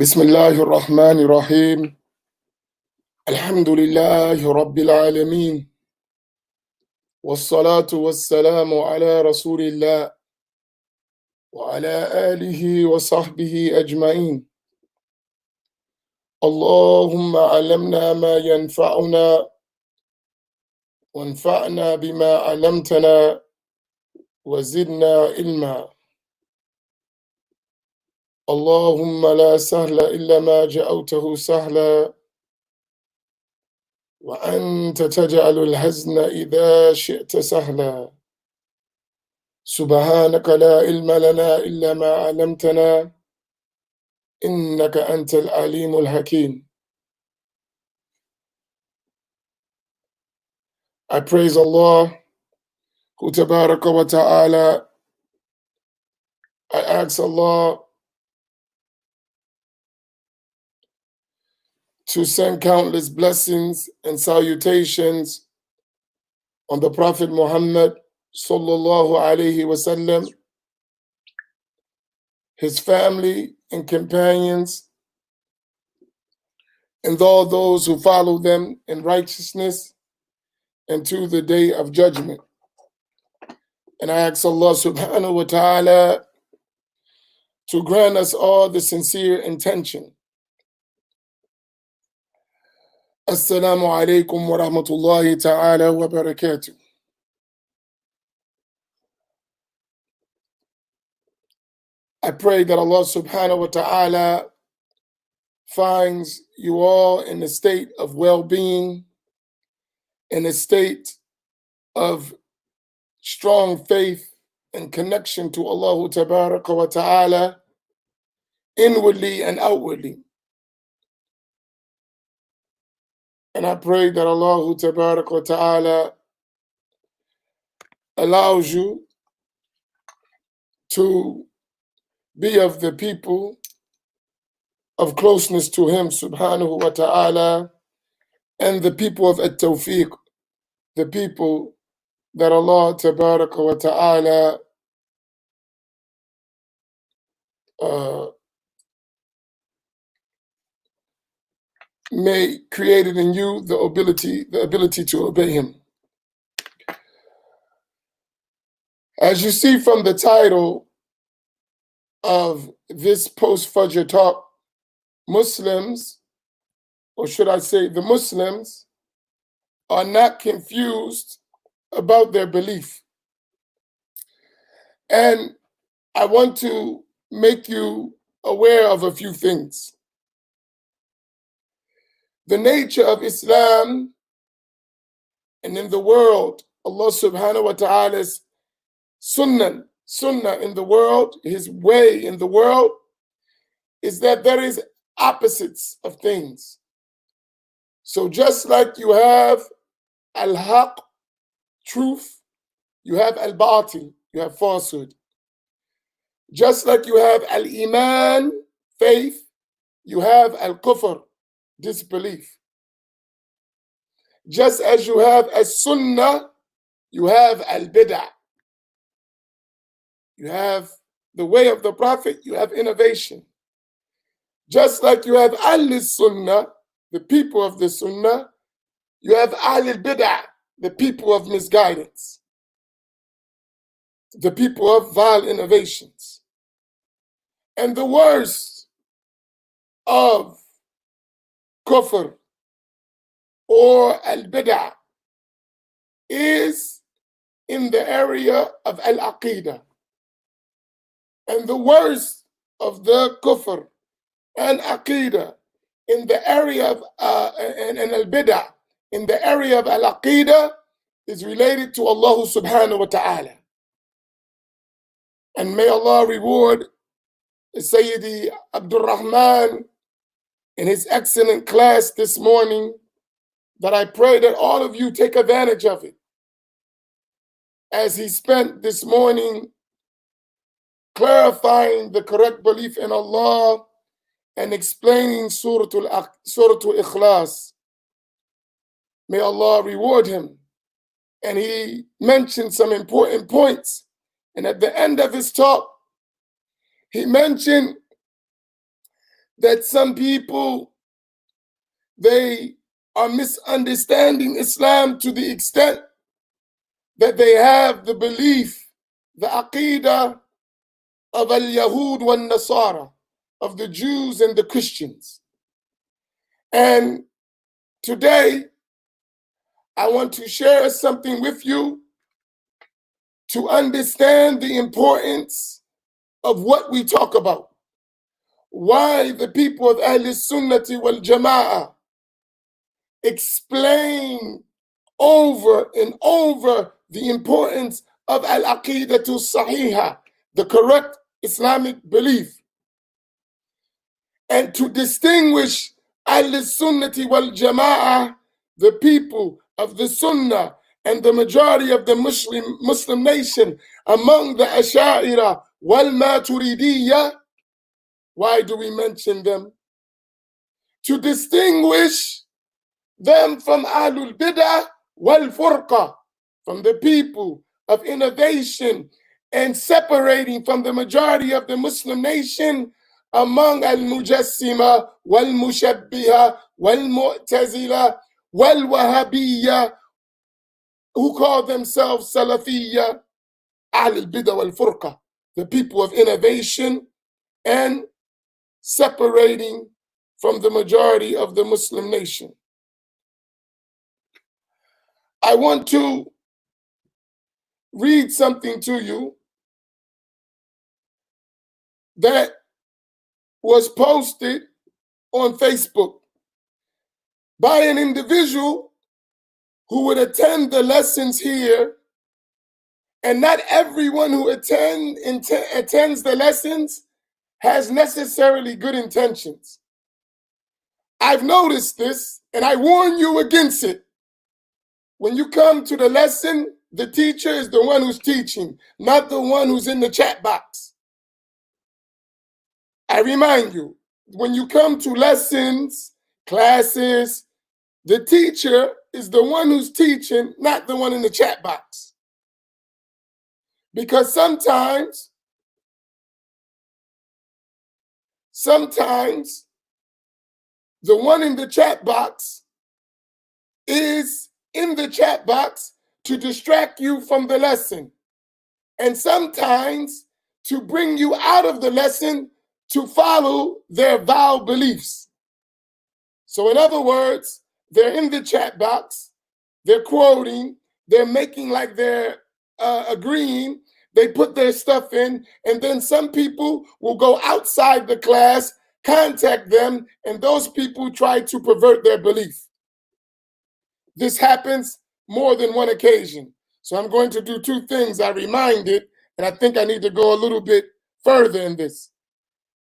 بسم الله الرحمن الرحيم الحمد لله رب العالمين والصلاة والسلام على رسول الله وعلى آله وصحبه أجمعين. اللهم علمنا ما ينفعنا وانفعنا بما علمتنا وزدنا علما. اللهم لا سهل إلا ما جعلته سهلا وأنت تجعل الحزن إذا شئت سهلا. سبحانك لا علم لنا إلا ما علمتنا إنك أنت العليم الحكيم. I praise Allah, who tabaraka wa ta'ala. I ask Allah to send countless blessings and salutations on the Prophet Muhammad sallallahu alayhi wasallam, his family and companions, and all those who follow them in righteousness unto the day of judgment. And I ask Allah subhanahu wa ta'ala to grant us all the sincere intention. Assalamu alaikum wa rahmatullahi ta'ala wa barakatuh. I pray that Allah subhanahu wa ta'ala finds you all in a state of well-being, in a state of strong faith and connection to Allah tabaraka wa ta'ala, inwardly and outwardly. And I pray that Allah tabaraka wa ta'ala allows you to be of the people of closeness to Him subhanahu wa ta'ala, and the people of at-tawfiq, the people that Allah tabaraka wa ta'ala may created in you the ability to obey Him. As you see from the title of this post-Fajr talk, Muslims, or should I say the Muslims, are not confused about their belief. And I want to make you aware of a few things. The nature of Islam and in the world, Allah subhanahu wa ta'ala's sunnah in the world, His way in the world, is that there is opposites of things. So just like you have al-haq, truth, you have al-batil, you have falsehood. Just like you have al-iman, faith, you have al-kufr, disbelief. Just as you have as-sunnah, you have al-bid'ah. You have the way of the Prophet, you have innovation. Just like you have al-sunnah, the people of the sunnah, you have al-bid'ah, the people of misguidance, the people of vile innovations. And the worst of kufr or al-bid'ah is in the area of al-aqidah. And the worst of the kufr and aqidah in the area of and al-bid'ah in the area of al-aqidah is related to Allah subhanahu wa ta'ala. And may Allah reward Sayyidi Abdul Rahman in his excellent class this morning, that I pray that all of you take advantage of it, as he spent this morning clarifying the correct belief in Allah and explaining Surah Al-Ikhlas. May Allah reward him. And he mentioned some important points. And at the end of his talk, he mentioned that some people, they are misunderstanding Islam to the extent that they have the belief, the aqidah of al-Yahud wal-Nasara, of the Jews and the Christians. And today, I want to share something with you to understand the importance of what we talk about. Why the people of Ahl Sunnati wal Jama'ah explain over and over the importance of al-aqidatu sahiha, the correct Islamic belief. And to distinguish Ahl Sunnati wal Jama'ah, the people of the Sunnah and the majority of the Muslim nation, among the Asha'ira wal Maturidiyya. Why do we mention them? To distinguish them from Ahlul Bid'ah wal Furqa, from the people of innovation, and separating from the majority of the Muslim nation among Al-Mujassima wal Mushabbiha wal Mu'tazila wal Wahhabiyya, who call themselves Salafiyya, Ahlul Bid'ah wal Furqa, the people of innovation and separating from the majority of the Muslim nation. I want to read something to you that was posted on Facebook by an individual who would attend the lessons here, and not everyone who attends the lessons has necessarily good intentions. I've noticed this, and I warn you against it. When you come to the lesson, the teacher is the one who's teaching, not the one who's in the chat box. I remind you, when you come to lessons, classes, the teacher is the one who's teaching, not the one in the chat box. Because sometimes the one in the chat box is in the chat box to distract you from the lesson, and sometimes to bring you out of the lesson to follow their vile beliefs. So in other words, they're in the chat box, they're quoting, they're making like they're agreeing, they put their stuff in, and then some people will go outside the class, contact them, and those people try to pervert their belief. This happens more than one occasion. So I'm going to do two things. I reminded, and I think I need to go a little bit further in this.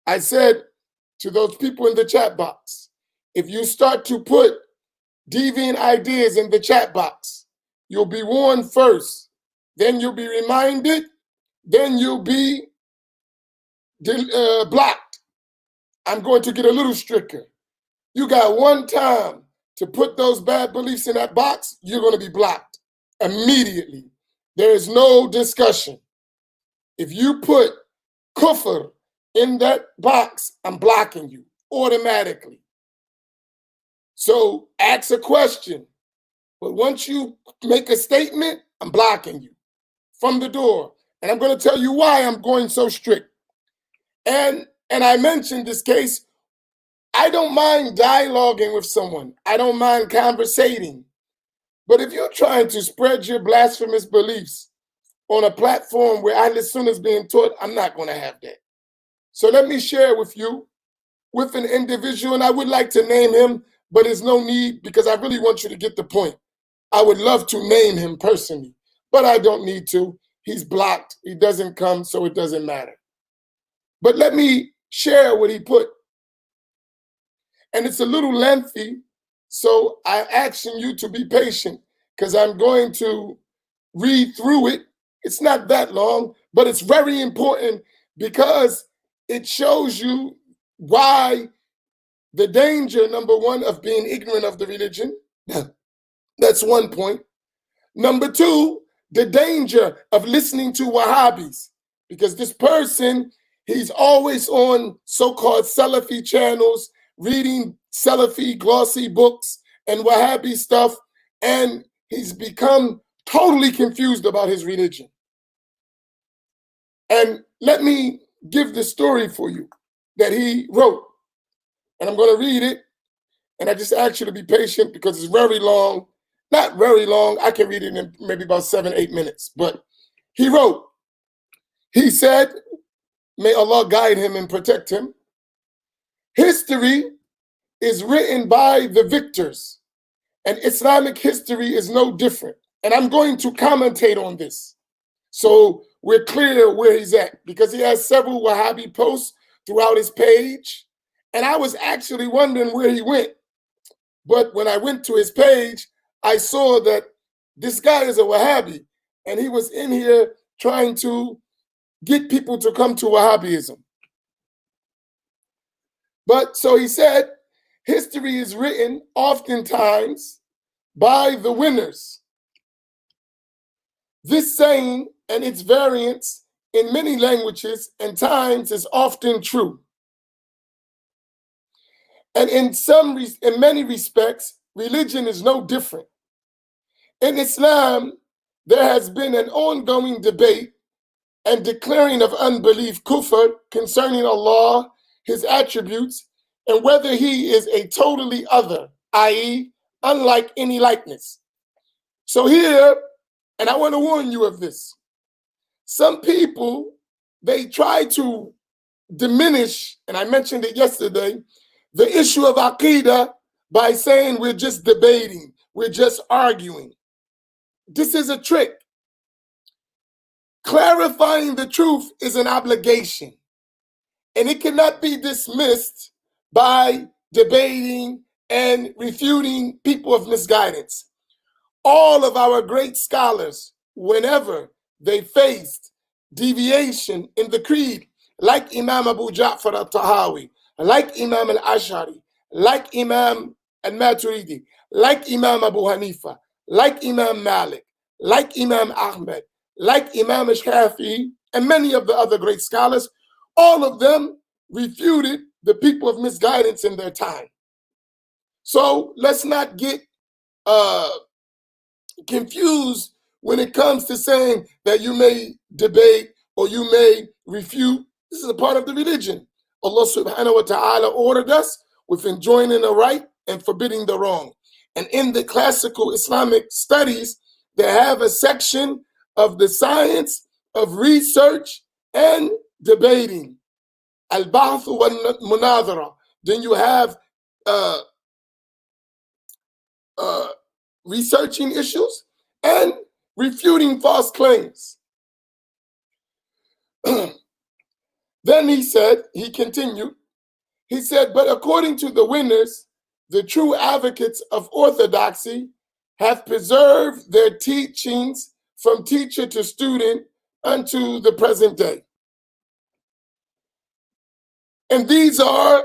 I said to those people in the chat box, if you start to put deviant ideas in the chat box, you'll be warned first, then you'll be reminded, then you'll be blocked. I'm going to get a little stricter. You got one time to put those bad beliefs in that box, you're going to be blocked immediately. There is no discussion. If you put kufr in that box, I'm blocking you automatically. So ask a question, but once you make a statement, I'm blocking you from the door. And I'm going to tell you why I'm going so strict. And I mentioned this case. I don't mind dialoguing with someone. I don't mind conversating. But if you're trying to spread your blasphemous beliefs on a platform where Ahl Sunnah is being taught, I'm not going to have that. So let me share with you with an individual, and I would like to name him, but there's no need because I really want you to get the point. I would love to name him personally, but I don't need to. He's blocked. He doesn't come, so it doesn't matter. But let me share what he put. And it's a little lengthy, so I'm asking you to be patient because I'm going to read through it. It's not that long, but it's very important because it shows you why the danger, number one, of being ignorant of the religion. That's one point. Number two, the danger of listening to Wahhabis, because this person, He's always on so-called Salafi channels, reading Salafi glossy books and Wahhabi stuff, and he's become totally confused about his religion. And let me give the story for you that he wrote, and I'm going to read it, and I just ask you to be patient because it's very long. Not very long. I can read it in maybe about 7-8 minutes. But he wrote, he said, may Allah guide him and protect him. History is written by the victors, and Islamic history is no different. And I'm going to commentate on this so we're clear where he's at, because he has several Wahhabi posts throughout his page. And I was actually wondering where he went. But when I went to his page, I saw that this guy is a Wahhabi, and he was in here trying to get people to come to Wahhabism. But so he said, history is written oftentimes by the winners. This saying and its variants in many languages and times is often true. And in many respects, religion is no different. In Islam, there has been an ongoing debate and declaring of unbelief, kufr, concerning Allah, his attributes, and whether he is a totally other, i.e., unlike any likeness. So here, and I want to warn you of this, some people, they try to diminish, and I mentioned it yesterday, the issue of Aqidah by saying we're just debating, we're just arguing. This is a trick. Clarifying the truth is an obligation, and it cannot be dismissed by debating and refuting people of misguidance. All of our great scholars, whenever they faced deviation in the creed, like Imam Abu Ja'far al-Tahawi, like Imam al-Ash'ari, like Imam al-Maturidi, like Imam Abu Hanifa, like Imam Malik, like Imam Ahmed, like Imam al-Shafi'i, and many of the other great scholars, all of them refuted the people of misguidance in their time. So let's not get confused when it comes to saying that you may debate or you may refute. This is a part of the religion. Allah subhanahu wa ta'ala ordered us with enjoining the right and forbidding the wrong. And in the classical Islamic studies, they have a section of the science of research and debating. Al-Bahth wal-Munadhara. Then you have researching issues and refuting false claims. Then he continued, he said, but according to the winners, the true advocates of orthodoxy have preserved their teachings from teacher to student unto the present day. And these are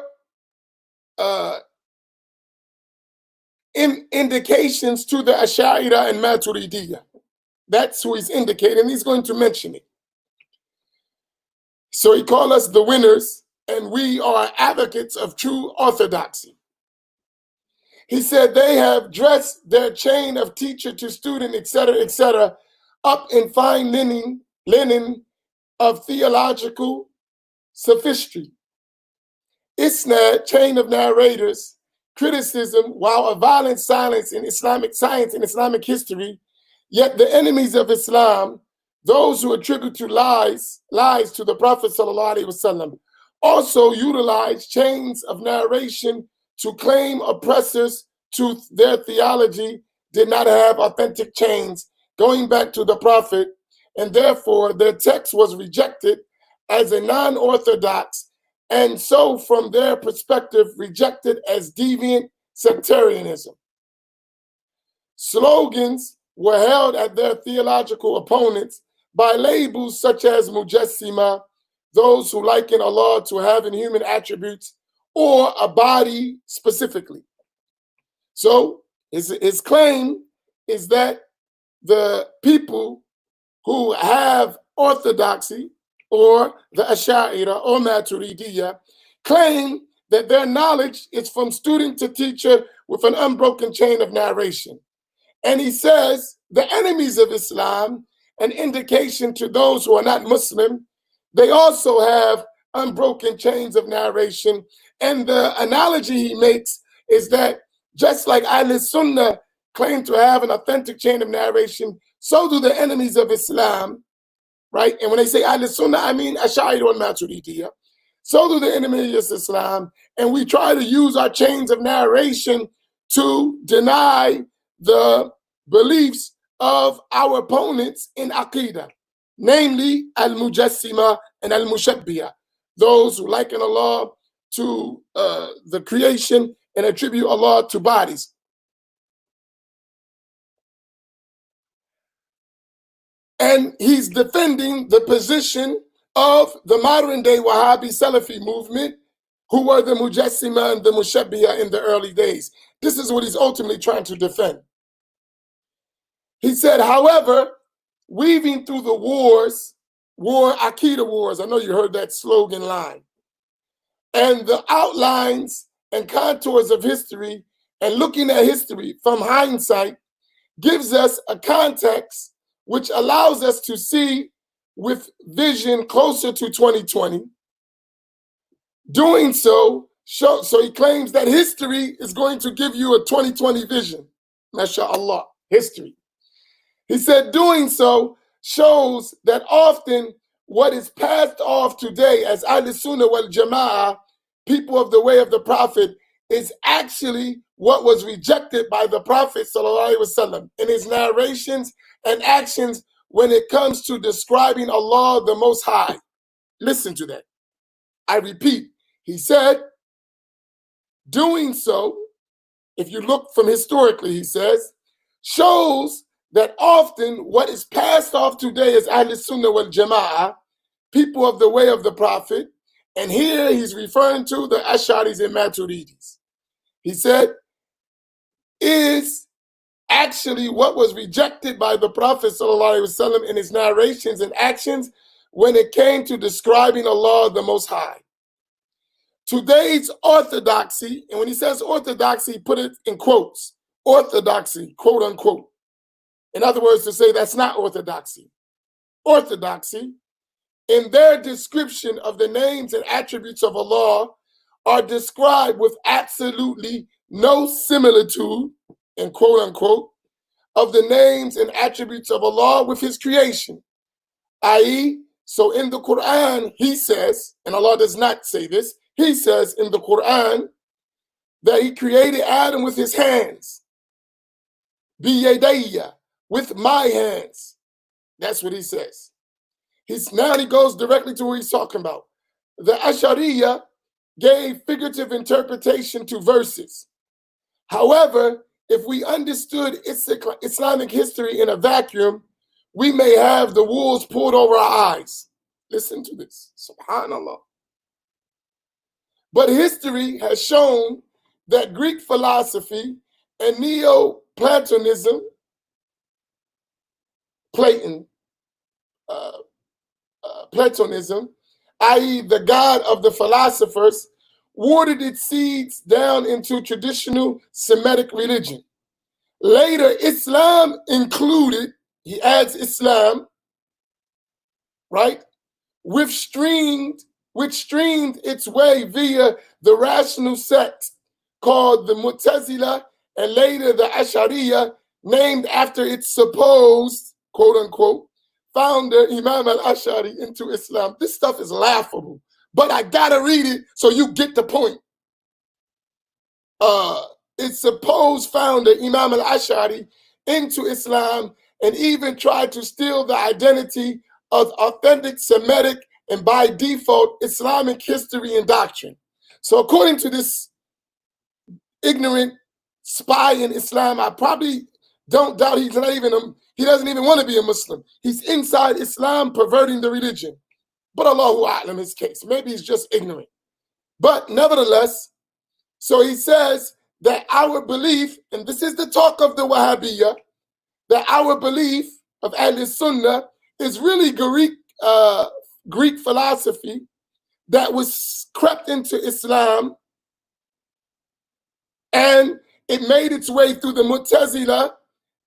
indications to the Ash'ariyah and Maturidiyya. That's who he's indicating. He's going to mention it. So he called us the winners, and we are advocates of true orthodoxy. He said they have dressed their chain of teacher to student, etc., up in fine linen of theological sophistry. Isnad, chain of narrators, criticism, while a violent silence in Islamic science and Islamic history, yet the enemies of Islam, those who attribute to lies to the Prophet ﷺ, also utilize chains of narration to claim oppressors to their theology did not have authentic chains going back to the Prophet, and therefore their text was rejected as a non-orthodox, and so from their perspective rejected as deviant sectarianism. Slogans were held at their theological opponents by labels such as Mujassima, those who liken Allah to having human attributes or a body specifically. So his claim is that the people who have orthodoxy or the Ash'ari or Maturidiyya, claim that their knowledge is from student to teacher with an unbroken chain of narration. And he says the enemies of Islam, an indication to those who are not Muslim, they also have unbroken chains of narration. And the analogy he makes is that just like Ahl Sunnah claim to have an authentic chain of narration, so do the enemies of Islam, right? And when they say Ahl Sunnah, I mean Ash'ari and Maturidiyya. So do the enemies of Islam. And we try to use our chains of narration to deny the beliefs of our opponents in Aqidah, namely Al-Mujassima and Al-Mushabbihah, those who liken Allah to the creation and attribute Allah to bodies. And he's defending the position of the modern day Wahhabi Salafi movement, who were the Mujassima and the Mushabbihah in the early days. This is what he's ultimately trying to defend. He said, however, weaving through the Aqidah wars, I know you heard that slogan line, and the outlines and contours of history, and looking at history from hindsight, gives us a context which allows us to see with vision closer to 2020. Doing so he claims that history is going to give you a 2020 vision. MashaAllah, history. He said doing so shows that often what is passed off today as Ahl Sunnah wal Jama'ah, people of the way of the Prophet, is actually what was rejected by the Prophet ﷺ in his narrations and actions when it comes to describing Allah the Most High. Listen to that. I repeat, he said, doing so, if you look from historically, he says, shows that often what is passed off today as Ahl Sunnah wal Jama'ah, people of the way of the Prophet, and here he's referring to the Ash'aris and Maturidis. He said, is actually what was rejected by the Prophet ﷺ in his narrations and actions when it came to describing Allah the Most High. Today's orthodoxy, and when he says orthodoxy, put it in quotes, orthodoxy, quote unquote. In other words, to say that's not orthodoxy. Orthodoxy, in their description of the names and attributes of Allah, are described with absolutely no similitude, in quote unquote, of the names and attributes of Allah with his creation. I.e., so in the Quran, he says, and Allah does not say this, he says in the Quran that he created Adam with his hands. Biyadayya, with my hands. That's what he says. Now he goes directly to what he's talking about. The Ash'ariyya gave figurative interpretation to verses. However, if we understood Islamic history in a vacuum, we may have the wolves pulled over our eyes. Listen to this. Subhanallah. But history has shown that Greek philosophy and Neoplatonism, Platonism, i.e. the God of the philosophers, watered its seeds down into traditional Semitic religion. Later, Islam included, he adds Islam, right, which streamed its way via the rational sect called the Mu'tazila and later the Ash'ariyya, named after its supposed, quote unquote, founder Imam al-Ash'ari into Islam. This stuff is laughable, but I gotta read it so you get the point. Its supposed founder Imam al-Ash'ari into Islam and even tried to steal the identity of authentic Semitic and by default Islamic history and doctrine. So according to this ignorant spy in Islam, I probably don't doubt he doesn't even want to be a Muslim. He's inside Islam perverting the religion. But Allahu A'lam his case. Maybe he's just ignorant. But nevertheless, so he says that our belief, and this is the talk of the Wahhabiyya, that our belief of Ahl Sunnah is really Greek Greek philosophy that was crept into Islam, and it made its way through the Mu'tazila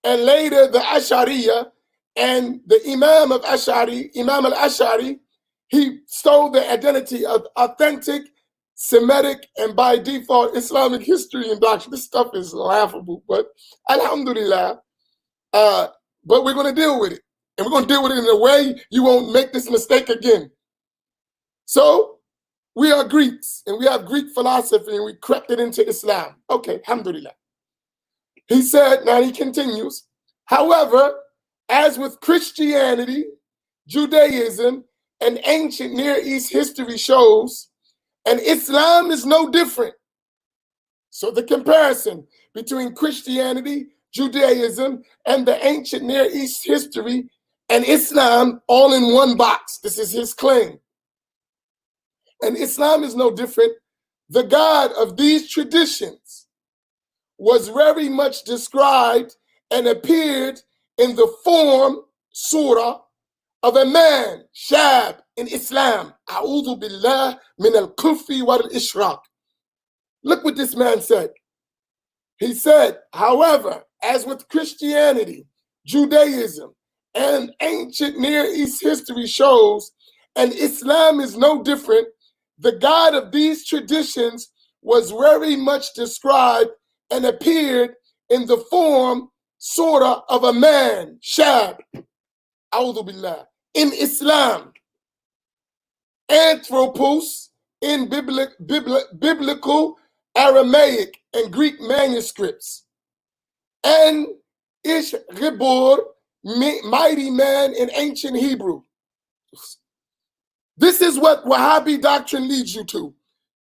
and later the Ash'ariyah, and the Imam of Ash'ari, Imam al-Ash'ari, he stole the identity of authentic Semitic and by default Islamic history and doctrine. This stuff is laughable, but alhamdulillah, but we're going to deal with it. And we're going to deal with it in a way you won't make this mistake again. So we are Greeks, and we have Greek philosophy, and we crept it into Islam. Okay, alhamdulillah. He said, now he continues, however, as with Christianity, Judaism, and ancient Near East history shows, and Islam is no different. So the comparison between Christianity, Judaism, and the ancient Near East history and Islam all in one box. This is his claim. And Islam is no different. The God of these traditions was very much described and appeared in the form, surah, of a man, shab, in Islam. A'udhu billah min al-kufri wal-ishraq. Look what this man said. He said, however, as with Christianity, Judaism, and ancient Near East history shows, and Islam is no different, the God of these traditions was very much described and appeared in the form, surah, of a man, shab, a'udhu billah, in Islam. Anthropos in biblical Aramaic and Greek manuscripts. And Ish Gibor, mighty man in ancient Hebrew. This is what Wahhabi doctrine leads you to.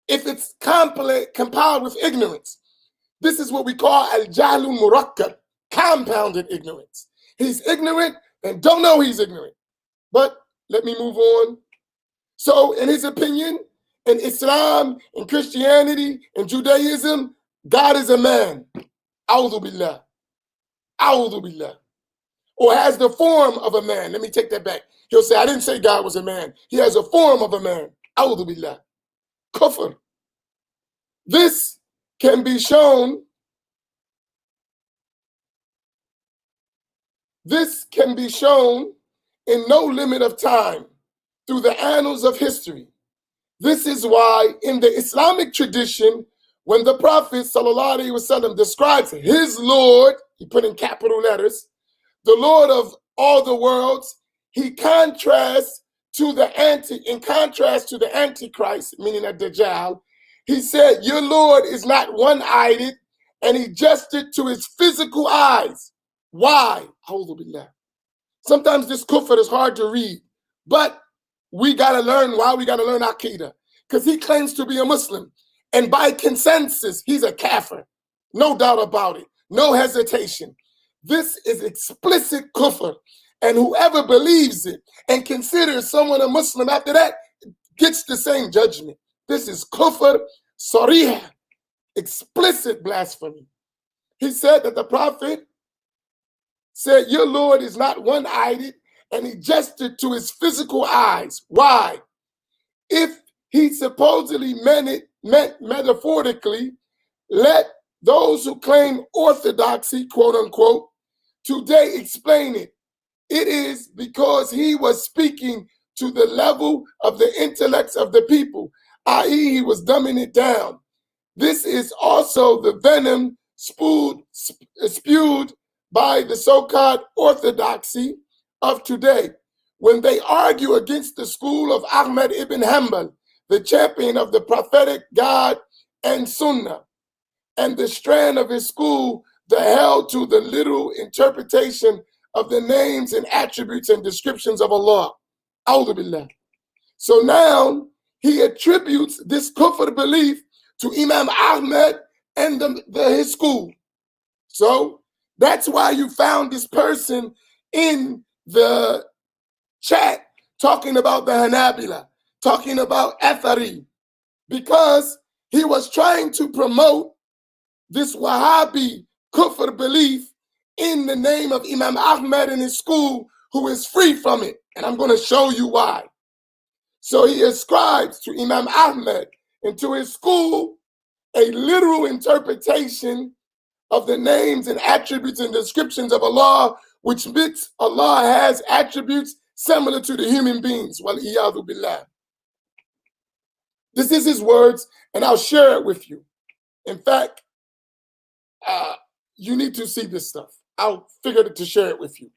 If it's compiled with ignorance, this is what we call al-jahlul murakkab, compounded ignorance. He's ignorant and don't know he's ignorant. But let me move on. So in his opinion, in Islam, in Christianity, in Judaism, God is a man. A'udhu billah. A'udhu billah. Or has the form of a man. Let me take that back. He'll say, I didn't say God was a man. He has a form of a man. A'udhu billah. Kufr. This can be shown. This can be shown in no limit of time through the annals of history. This is why in the Islamic tradition, when the Prophet ﷺ describes his Lord, he put in capital letters, the Lord of all the worlds, he contrasts to the Antichrist, meaning a Dajjal. He said, your Lord is not one-eyed, and he gestured to his physical eyes. Why? Sometimes this kufr is hard to read, but we got to learn why. We got to learn Aqidah, because he claims to be a Muslim, and by consensus, he's a kafir. No doubt about it. No hesitation. This is explicit kufr, and whoever believes it and considers someone a Muslim after that gets the same judgment. This is kufr sarih, explicit blasphemy. He said that the Prophet said, your Lord is not one-eyed, and he gestured to his physical eyes. Why? If he supposedly meant metaphorically, let those who claim orthodoxy, quote unquote, today explain it. It is because he was speaking to the level of the intellects of the people, i.e. he was dumbing it down. This is also the venom spewed by the so-called orthodoxy of today when they argue against the school of Ahmad ibn Hanbal, the champion of the prophetic God and Sunnah, and the strand of his school that held to the literal interpretation of the names and attributes and descriptions of Allah. A'udhu billah. So now he attributes this kufr belief to Imam Ahmad and his school. So that's why you found this person in the chat talking about the Hanabila, talking about Athari, because he was trying to promote this Wahhabi kufr belief in the name of Imam Ahmad and his school, who is free from it. And I'm going to show you why. So he ascribes to Imam Ahmed and to his school a literal interpretation of the names and attributes and descriptions of Allah, which makes Allah has attributes similar to the human beings. Wal-iyadhu billah. This is his words, and I'll share it with you. In fact, you need to see this stuff. I'll figure to share it with you.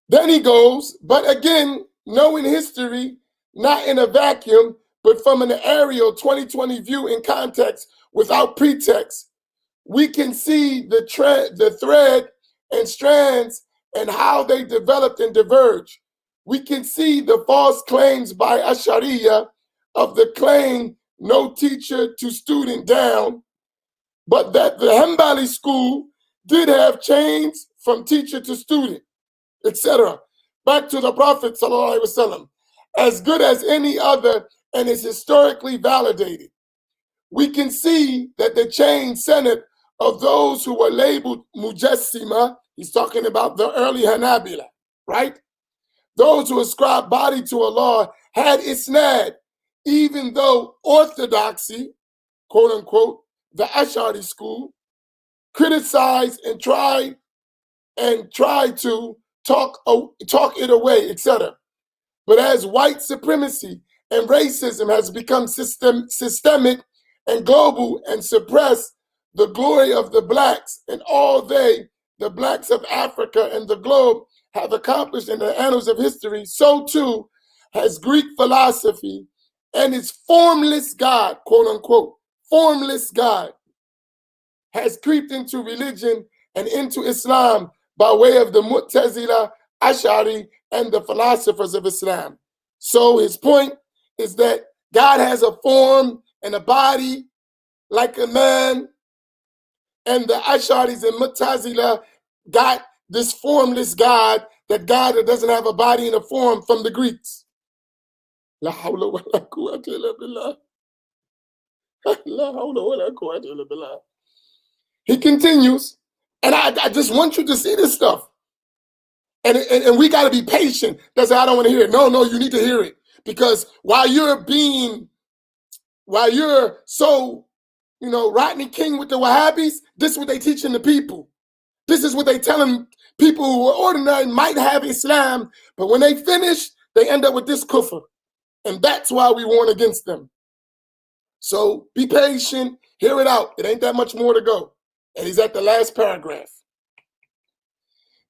Then he goes, but again, knowing history, not in a vacuum, but from an aerial 2020 view in context without pretext, we can see the thread and strands and how they developed and diverged. We can see the false claims by Ashariya of the claim no teacher to student down, but that the Hanbali school did have chains from teacher to student, etc. Back to the Prophet ﷺ, as good as any other and is historically validated. We can see that the chain centered of those who were labeled Mujassima, he's talking about the early Hanabila, right? Those who ascribed body to Allah had isnad, even though orthodoxy, quote unquote, the Ash'ari school, criticized and tried to talk it away, etc. But as white supremacy and racism has become systemic and global and suppressed the glory of the blacks and all they, the blacks of Africa and the globe, have accomplished in the annals of history, so too has Greek philosophy and its formless God, quote unquote, formless God, has creeped into religion and into Islam by way of the Mu'tazila, Ash'ari, and the philosophers of Islam. So his point is that God has a form and a body like a man, and the Ash'aris and Mu'tazila got this formless God, that God that doesn't have a body and a form, from the Greeks. La hawla wa la quwwata illa billah. La hawla wa la quwwata illa billah. He continues, and I just want you to see this stuff. And we got to be patient. That's I don't want to hear it. No, you need to hear it. Because while you're so, Rodney King with the Wahhabis, this is what they teaching the people. This is what they telling people who are ordinary, might have Islam, but when they finish, they end up with this kufr. And that's why we warn against them. So be patient, hear it out. It ain't that much more to go. And he's at the last paragraph.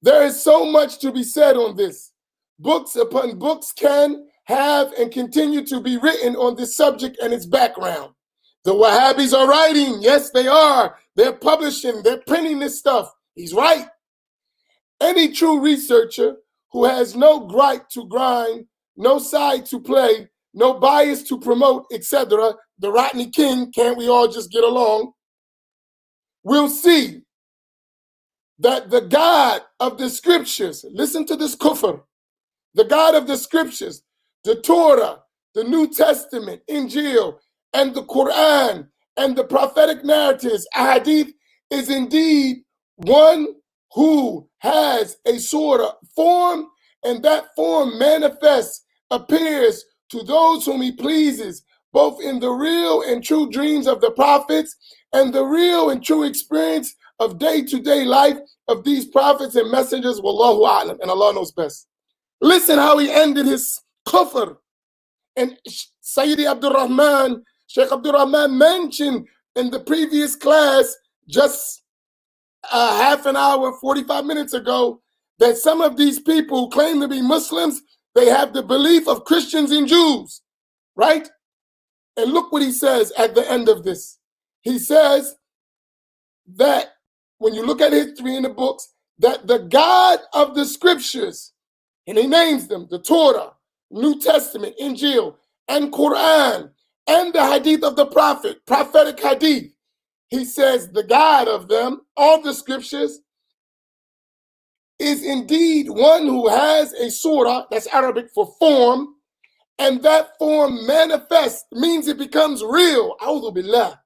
There is so much to be said on this. Books upon books can, have, and continue to be written on this subject and its background. The Wahhabis are writing. Yes, they are. They're publishing. They're printing this stuff. He's right. Any true researcher who has no gripe to grind, no side to play, no bias to promote, etc., the Rodney King, can't we all just get along, will see that the God of the scriptures, listen to this kufr, the God of the scriptures, the Torah, the New Testament, Injil, and the Quran, and the prophetic narratives, ahadith, is indeed one who has a sort of form, and that form manifests, appears to those whom he pleases, both in the real and true dreams of the prophets and the real and true experience of day-to-day life of these prophets and messengers. Wallahu a'lam, and Allah knows best. Listen how he ended his kufr. And Sayyidi Abdul Rahman, Sheikh Abdul Rahman mentioned in the previous class, just half an hour, 45 minutes ago, that some of these people who claim to be Muslims, they have the belief of Christians and Jews, right? And look what he says at the end of this. He says that when you look at history in the books, that the God of the scriptures, and he names them, the Torah, New Testament, Injil, and Quran, and the hadith of the prophet, prophetic hadith, he says the God of them, all the scriptures, is indeed one who has a surah, that's Arabic for form, and that form manifests, means it becomes real, a'udhu billah,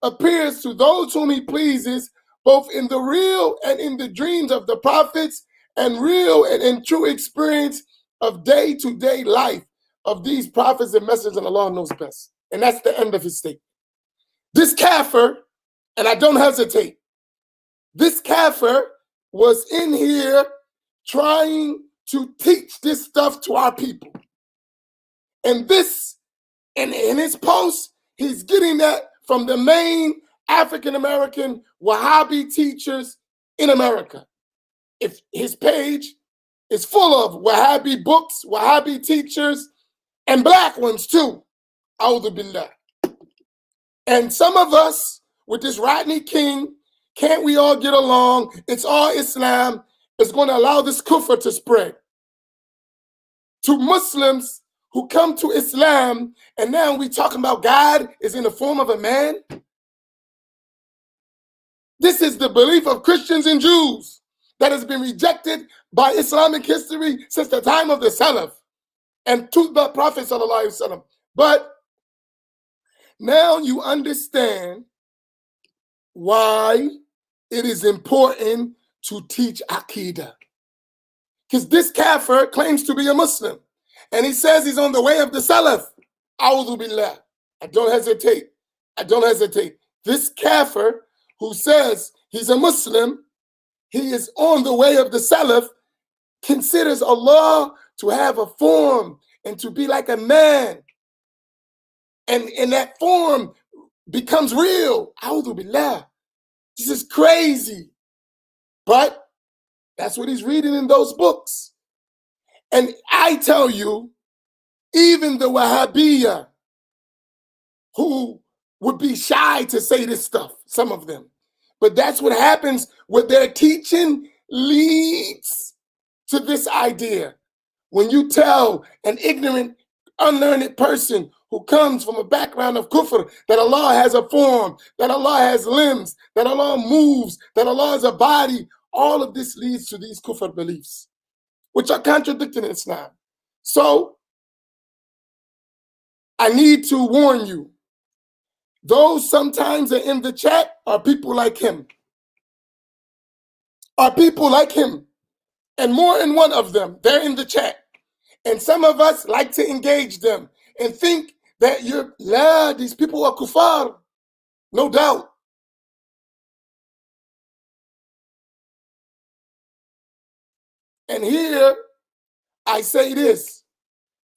appears to those whom he pleases, both in the real and in the dreams of the prophets, and real and in true experience of day-to-day life of these prophets and messengers, and Allah knows best. And that's the end of his statement. This kafir, and I don't hesitate, this kafir was in here trying to teach this stuff to our people. And this, in his post, he's getting that from the main African-American Wahhabi teachers in America. If his page is full of Wahhabi books, Wahhabi teachers, and black ones too. A'udhu billah. And some of us, with this Rodney King, can't we all get along? It's all Islam. It's going to allow this kufr to spread. To Muslims who come to Islam, and now we talking about God is in the form of a man. This is the belief of Christians and Jews that has been rejected by Islamic history since the time of the Salaf and to the Prophet sallallahu alaihi wasallam. But now you understand why it is important to teach Aqidah. Because this kafir claims to be a Muslim, and he says he's on the way of the Salaf. A'udhu billah. I don't hesitate. I don't hesitate. This kafir who says he's a Muslim, he is on the way of the Salaf, considers Allah to have a form and to be like a man. And in that form becomes real. A'udhu billah. This is crazy. But that's what he's reading in those books. And I tell you, even the Wahhabiyya, who would be shy to say this stuff, some of them. But that's what happens with their teaching leads to this idea. When you tell an ignorant, unlearned person who comes from a background of kufr that Allah has a form, that Allah has limbs, that Allah moves, that Allah is a body, all of this leads to these kufr beliefs, which are contradicting Islam. So, I need to warn you, those sometimes are in the chat are people like him. Are people like him. And more than one of them, they're in the chat. And some of us like to engage them and think that these people are kuffar. No doubt. And here I say this.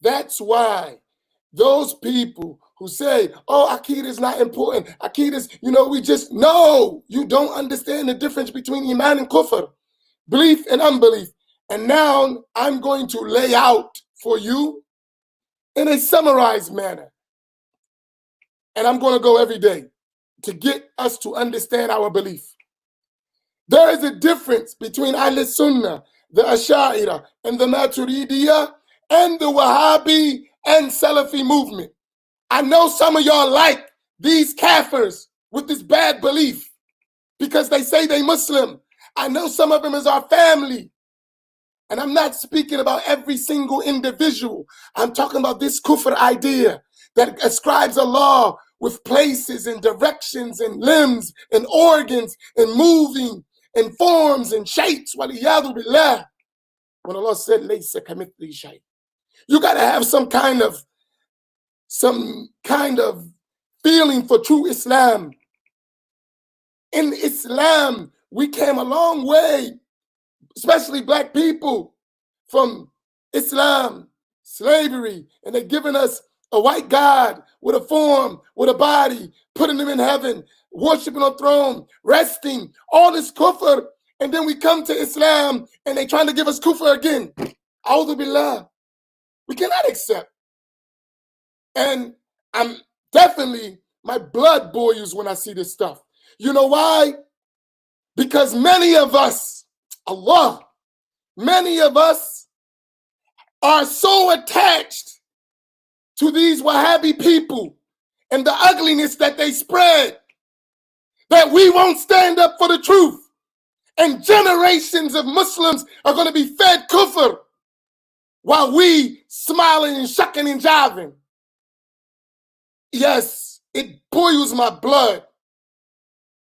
That's why those people who say, oh, Aqidah is not important. Aqidah is, no, you don't understand the difference between Iman and Kufr, belief and unbelief. And now I'm going to lay out for you in a summarized manner. And I'm going to go every day to get us to understand our belief. There is a difference between Ahl Sunnah, the Ash'ariyah, and the Maturidiyah, and the Wahhabi and Salafi movement. I know some of y'all like these kafirs with this bad belief because they say they Muslim. I know some of them is our family. And I'm not speaking about every single individual. I'm talking about this kufr idea that ascribes Allah with places and directions and limbs and organs and moving and forms and shapes. Waliyadu billah. When Allah said, Laysa kamithli shay. You got to have some kind of feeling for true Islam. In Islam, we came a long way, especially black people, from Islam, slavery, and they're giving us a white God with a form, with a body, putting them in heaven, worshiping on throne, resting, all this kufr, and then we come to Islam and they trying to give us kufr again. A'udhu billah. We cannot accept. And I'm definitely, my blood boils when I see this stuff. You know why? Because many of us are so attached to these Wahhabi people and the ugliness that they spread that we won't stand up for the truth. And generations of Muslims are going to be fed kufr while we smiling and shucking and jiving. Yes, it boils my blood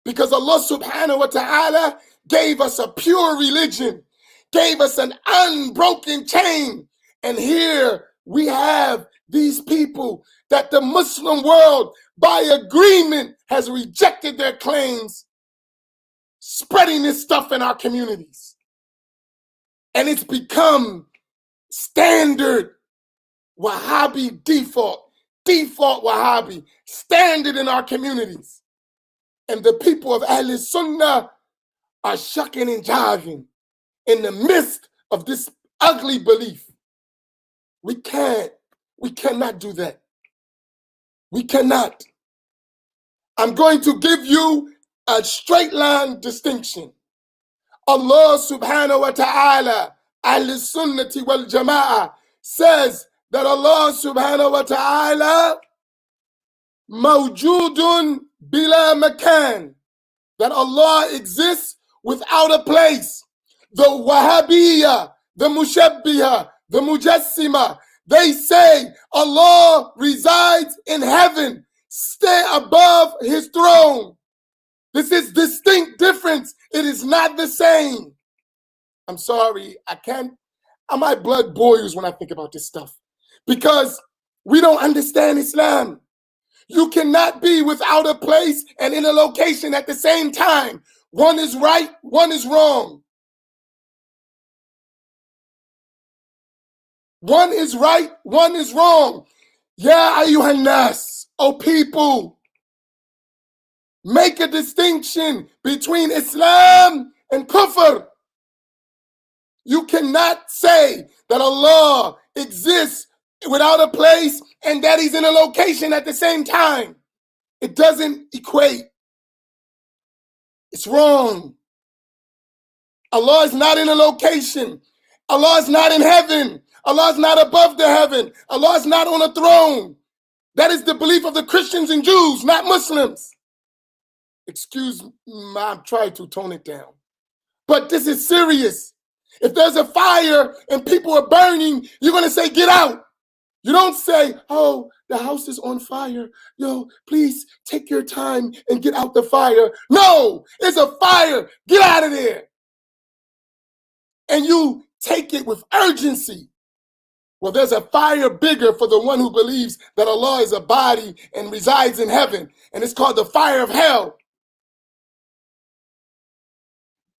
because Allah subhanahu wa ta'ala gave us a pure religion, gave us an unbroken chain. And here we have these people that the Muslim world, by agreement, has rejected their claims, spreading this stuff in our communities. And it's become standard Wahhabi default Wahhabi, standard in our communities. And the people of Ahl Sunnah are shucking and jiving in the midst of this ugly belief. We cannot do that. We cannot. I'm going to give you a straight line distinction. Allah subhanahu wa ta'ala, Ahl Sunnati wal Jama'ah, says that Allah subhanahu wa ta'ala mawjudun bila makan, that Allah exists without a place. The Wahhabiyya, the Mushabbiha, the Mujassima, they say Allah resides in heaven, stay above his throne. This is distinct difference. It is not the same. I'm sorry, my blood boils when I think about this stuff because we don't understand Islam. You cannot be without a place and in a location at the same time. One is right, one is wrong. One is right, one is wrong. Ya ayyuhan nas, O people, make a distinction between Islam and kufr. You cannot say that Allah exists without a place and that he's in a location at the same time. It doesn't equate. It's wrong. Allah is not in a location. Allah is not in heaven. Allah is not above the heaven. Allah is not on a throne. That is the belief of the Christians and Jews, not Muslims. Excuse me, I'm trying to tone it down. But this is serious. If there's a fire and people are burning, you're going to say, get out. You don't say, oh, the house is on fire. Yo, please take your time and get out the fire. No, it's a fire. Get out of there. And you take it with urgency. Well, there's a fire bigger for the one who believes that Allah is a body and resides in heaven. And it's called the fire of hell.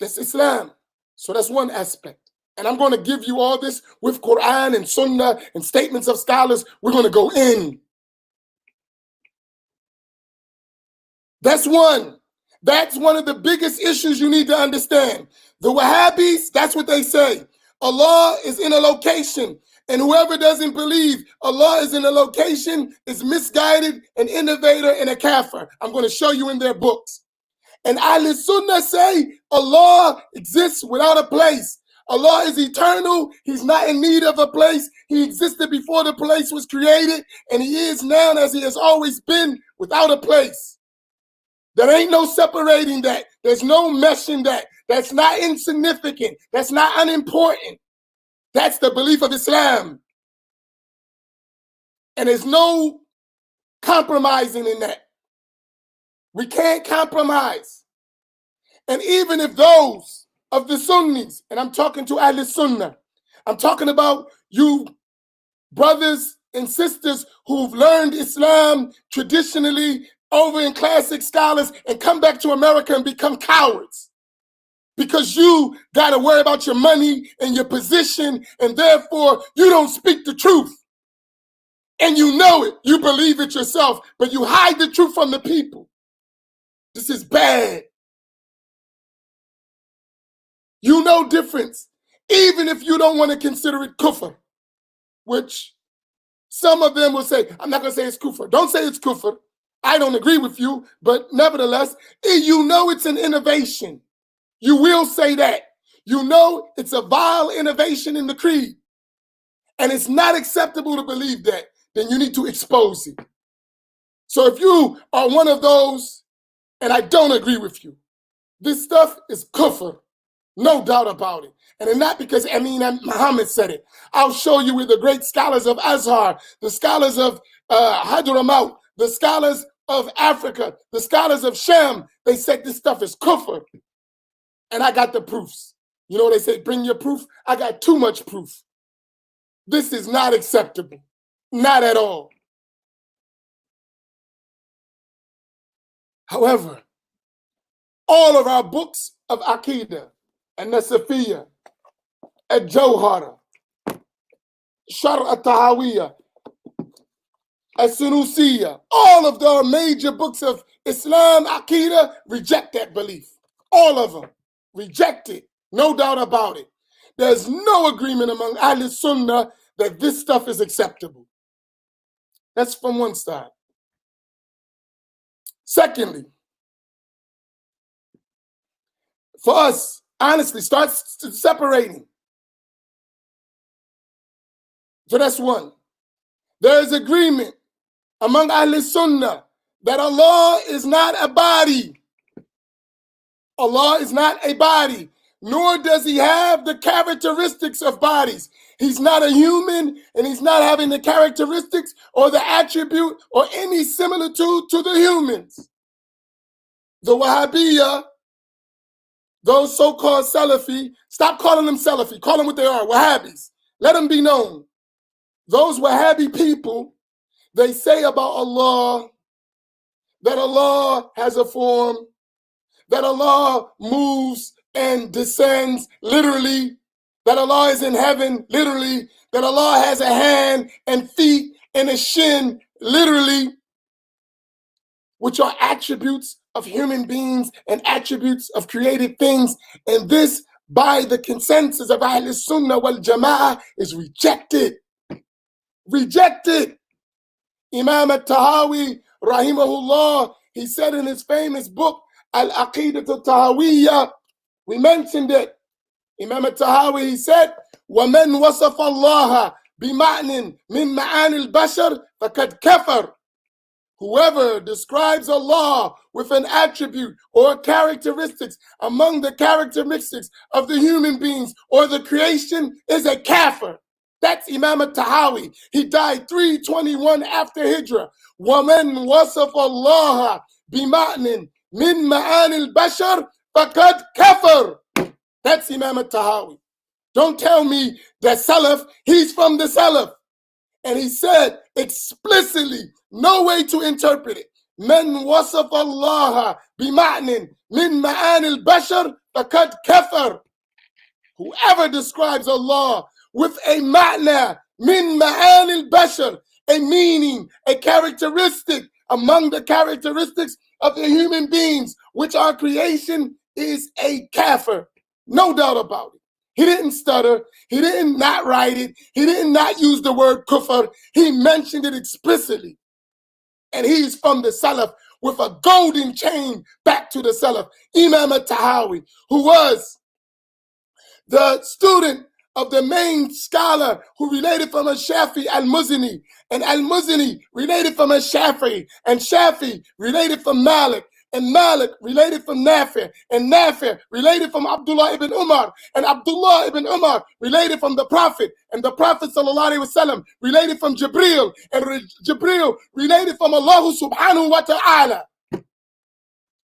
That's Islam. So that's one aspect. And I'm going to give you all this with Quran and Sunnah and statements of scholars. We're going to go in. That's one. That's one of the biggest issues you need to understand. The Wahhabis, that's what they say. Allah is in a location. And whoever doesn't believe Allah is in a location is misguided, an innovator, and a kafir. I'm going to show you in their books. And Ahl Sunnah say Allah exists without a place. Allah is eternal. He's not in need of a place. He existed before the place was created, and he is now as he has always been without a place. There ain't no separating that. There's no meshing that. That's not insignificant. That's not unimportant. That's the belief of Islam. And there's no compromising in that. We can't compromise. And even if those of the Sunnis, and I'm talking to Ahl Sunnah, I'm talking about you brothers and sisters who've learned Islam traditionally over in classic scholars and come back to America and become cowards. Because you got to worry about your money and your position, and therefore you don't speak the truth. And you know it, you believe it yourself, but you hide the truth from the people. This is bad. You know difference, even if you don't want to consider it kufr, which some of them will say, I'm not going to say it's kufr. Don't say it's kufr. I don't agree with you, but nevertheless, you know it's an innovation. You will say that. You know it's a vile innovation in the creed. And it's not acceptable to believe that. Then you need to expose it. So if you are one of those, and I don't agree with you, this stuff is kufr. No doubt about it. And not because Amin and Muhammad said it. I'll show you with the great scholars of Azhar, the scholars of Hadramaut, the scholars of Africa, the scholars of Sham. They said this stuff is kufr. And I got the proofs. You know what they say, bring your proof? I got too much proof. This is not acceptable. Not at all. However, all of our books of Aqidah, and Nasafiyya, and Jawhara, Shar al-Tahawiyya, As-Sunusiyya, all of the major books of Islam, Aqidah, reject that belief. All of them reject it, no doubt about it. There's no agreement among Ahl Sunnah that this stuff is acceptable. That's from one side. Secondly, for us, honestly, start separating. So that's one. There is agreement among Ahl Sunnah that Allah is not a body. Allah is not a body, nor does he have the characteristics of bodies. He's not a human, and he's not having the characteristics or the attribute or any similitude to the humans. The Wahhabiyya, those so-called Salafi, stop calling them Salafi, call them what they are, Wahhabis. Let them be known. Those Wahhabi people, they say about Allah that Allah has a form, that Allah moves and descends literally, that Allah is in heaven literally, that Allah has a hand and feet and a shin literally, which are attributes of human beings and attributes of created things. And this, by the consensus of Ahl Sunnah wal Jama'ah, is rejected. Rejected. Imam al-Tahawi, rahimahullah, he said in his famous book, Al-Aqidah al-Tahawiyya, we mentioned it. Imam al-Tahawi, he said, وَمَنْ وَصَفَ اللَّهَ بِمَعْنٍ مِنْ مَعَانِ الْبَشَرِ فَقَدْ كَفَرَ. Whoever describes Allah with an attribute or characteristics among the characteristics of the human beings or the creation is a kafir. That's Imam al-Tahawi. He died 321 after Hijrah. وَمَنْ وَصَفَ اللَّهَ بِمَعْنٍ مِنْ مَعَانِ الْبَشَرِ فَقَدْ كَفَرَ. That's Imam al-Tahawi. Don't tell me that Salaf, he's from the Salaf. And he said explicitly, no way to interpret it. من وصف الله بمعنى من معاني البشر فقد كفر. Whoever describes Allah with a ma'na min ma'ani al-bashar, a meaning, a characteristic among the characteristics of the human beings, which are creation, is a kafir. No doubt about it. He didn't stutter. He didn't not write it. He didn't not use the word kufr. He mentioned it explicitly. And he's from the Salaf with a golden chain back to the Salaf. Imam al-Tahawi, who was the student of the main scholar who related from a Shafi al-Muzani, and al-Muzani related from a Shafi, and Shafi related from Malik, and Malik related from Nafi, and Nafi related from Abdullah ibn Umar, and Abdullah ibn Umar related from the Prophet, and the Prophet sallallahu alaihi wasallam related from Jibril, and Jibril related from Allah subhanahu wa ta'ala.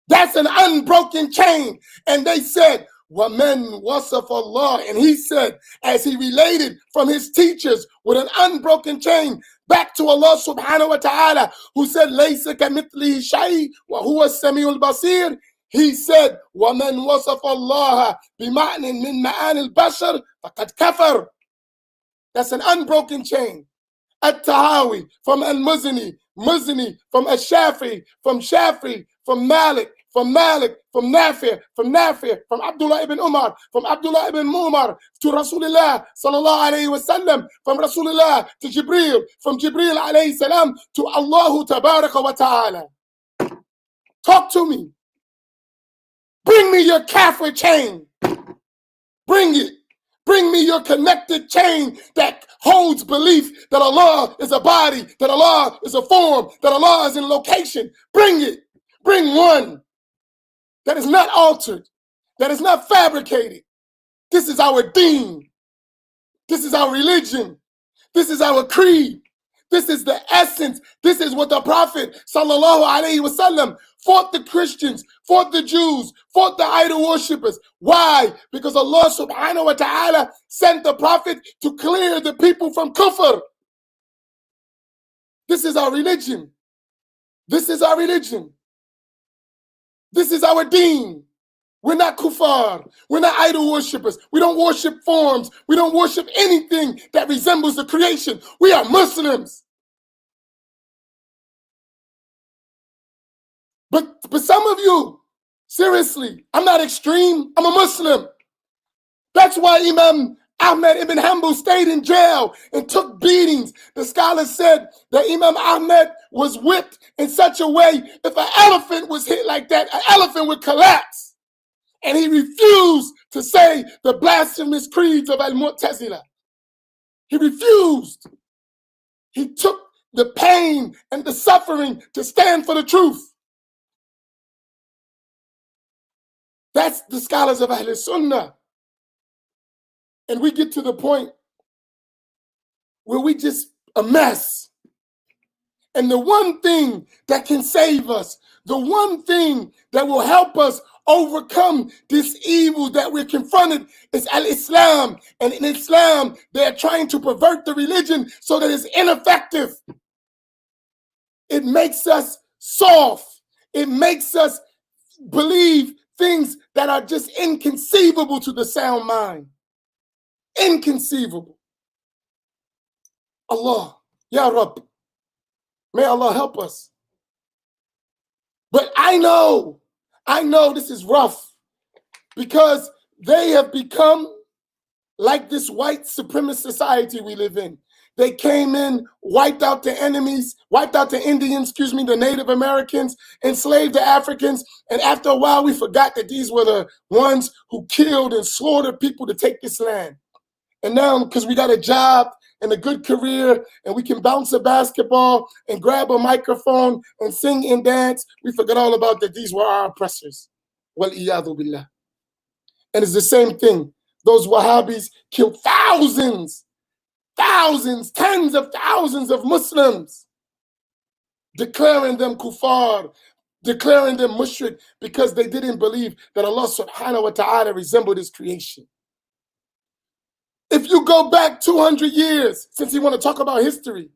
That's an unbroken chain. And they said, وَمَنْ وَصَفَ اللَّهِ, and he said, as he related from his teachers with an unbroken chain back to Allah subhanahu wa ta'ala, who said, لَيْسَ كَمِثْلِهِ شَيْءٍ وَهُوَ السَّمِيعُ الْبَصِيرُ. He said, وَمَنْ وَصَفَ اللَّهَ بِمَعْنٍ مِنْ مَعَانِ الْبَشَرِ فَقَدْ كَفَرَ. That's an unbroken chain. At-Tahawi from Al-Muzani, Muzani from Ash-Shafi, from Malik, from Nafi, from Abdullah ibn Umar, from Abdullah ibn Umar to Rasulullah sallallahu alayhi wasallam, from Rasulullah to Jibril, from Jibril alayhi salam to Allah tabaraka wa ta'ala. Talk to me. Bring me your kafir chain. Bring it. Bring me your connected chain that holds belief that Allah is a body, that Allah is a form, that Allah is in location. Bring it. Bring one that is not altered, that is not fabricated. This is our deen. This is our religion. This is our creed. This is the essence. This is what the Prophet sallallahu alaihi wasallam fought the Christians, fought the Jews, fought the idol worshippers. Why? Because Allah subhanahu wa ta'ala sent the Prophet to clear the people from kufr. This is our religion. This is our religion. This is our deen. We're not kuffar. We're not idol worshippers. We don't worship forms. We don't worship anything that resembles the creation. We are Muslims. But some of you, seriously, I'm not extreme. I'm a Muslim. That's why Imam Ahmed ibn Hanbal stayed in jail and took beatings. The scholars said that Imam Ahmed was whipped in such a way, if an elephant was hit like that, an elephant would collapse. And he refused to say the blasphemous creeds of Al-Mu'tazila. He refused. He took the pain and the suffering to stand for the truth. That's the scholars of Ahl Sunnah. And we get to the point where we just a mess. And the one thing that can save us, the one thing that will help us overcome this evil that we're confronted is Al-Islam. And in Islam, they're trying to pervert the religion so that it's ineffective. It makes us soft. It makes us believe things that are just inconceivable to the sound mind. Inconceivable. Allah, Ya Rabb, may Allah help us. But I know this is rough because they have become like this white supremacist society we live in. They came in, wiped out the enemies, wiped out the Indians, the Native Americans, enslaved the Africans. And after a while, we forgot that these were the ones who killed and slaughtered people to take this land. And now, because we got a job and a good career, and we can bounce a basketball and grab a microphone and sing and dance, we forgot all about that these were our oppressors. Wal-iyadhu billah. And it's the same thing. Those Wahhabis killed thousands, tens of thousands of Muslims, declaring them kuffar, declaring them mushrik, because they didn't believe that Allah subhanahu wa ta'ala resembled his creation. If you go back 200 years, since you want to talk about history,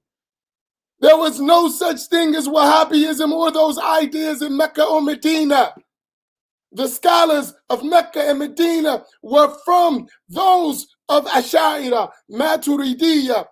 there was no such thing as Wahhabism or those ideas in Mecca or Medina. The scholars of Mecca and Medina were from those of Ash'ariyah, Maturidiyah,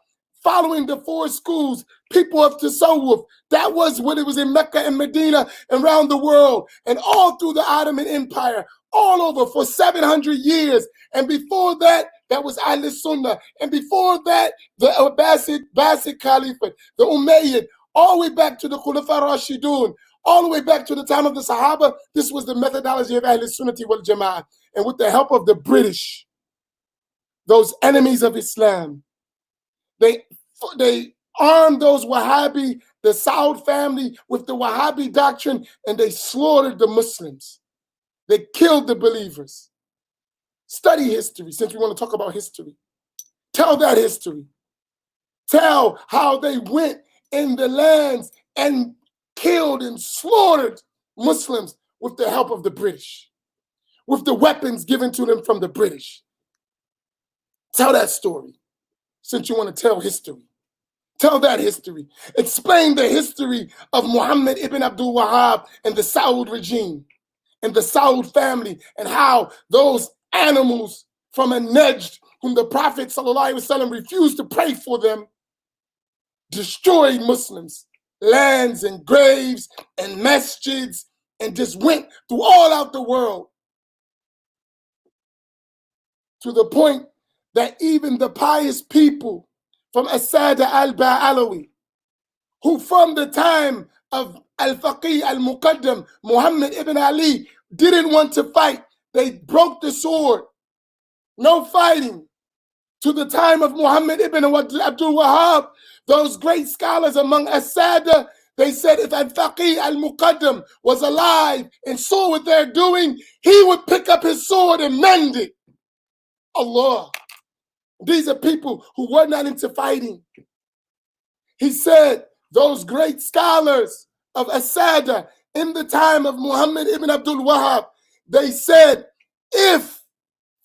following the four schools, people of Tasawwuf. That was what it was in Mecca and Medina and around the world and all through the Ottoman Empire, all over for 700 years. And before that, that was Ahl Sunnah. And before that, the Abbasid Caliphate, the Umayyad, all the way back to the Khulafa Rashidun, all the way back to the time of the Sahaba. This was the methodology of Ahl Sunnati wal Jama'ah. And with the help of the British, those enemies of Islam, they armed those Wahhabi, the Saud family, with the Wahhabi doctrine, and they slaughtered the Muslims. They killed the believers. Study history, since we want to talk about history. Tell that history. Tell how they went in the lands and killed and slaughtered Muslims with the help of the British, with the weapons given to them from the British. Tell that story, since you want to tell history. Tell that history. Explain the history of Muhammad ibn Abdul Wahhab and the Saud regime and the Saud family, and how those animals from a Najd, whom the Prophet ﷺ refused to pray for them, destroyed Muslims, lands and graves and masjids, and just went through all out the world, to the point that even the pious people from Asada al-Ba'alawi, who from the time of Al-Faqih al-Muqaddam, Muhammad ibn Ali, didn't want to fight. They broke the sword. No fighting. To the time of Muhammad ibn Abdul Wahhab, those great scholars among Asada, they said if Al-Faqih al-Muqaddam was alive and saw what they're doing, he would pick up his sword and mend it. Allah. These are people who were not into fighting. He said, those great scholars of Asada in the time of Muhammad ibn Abdul Wahhab, they said, if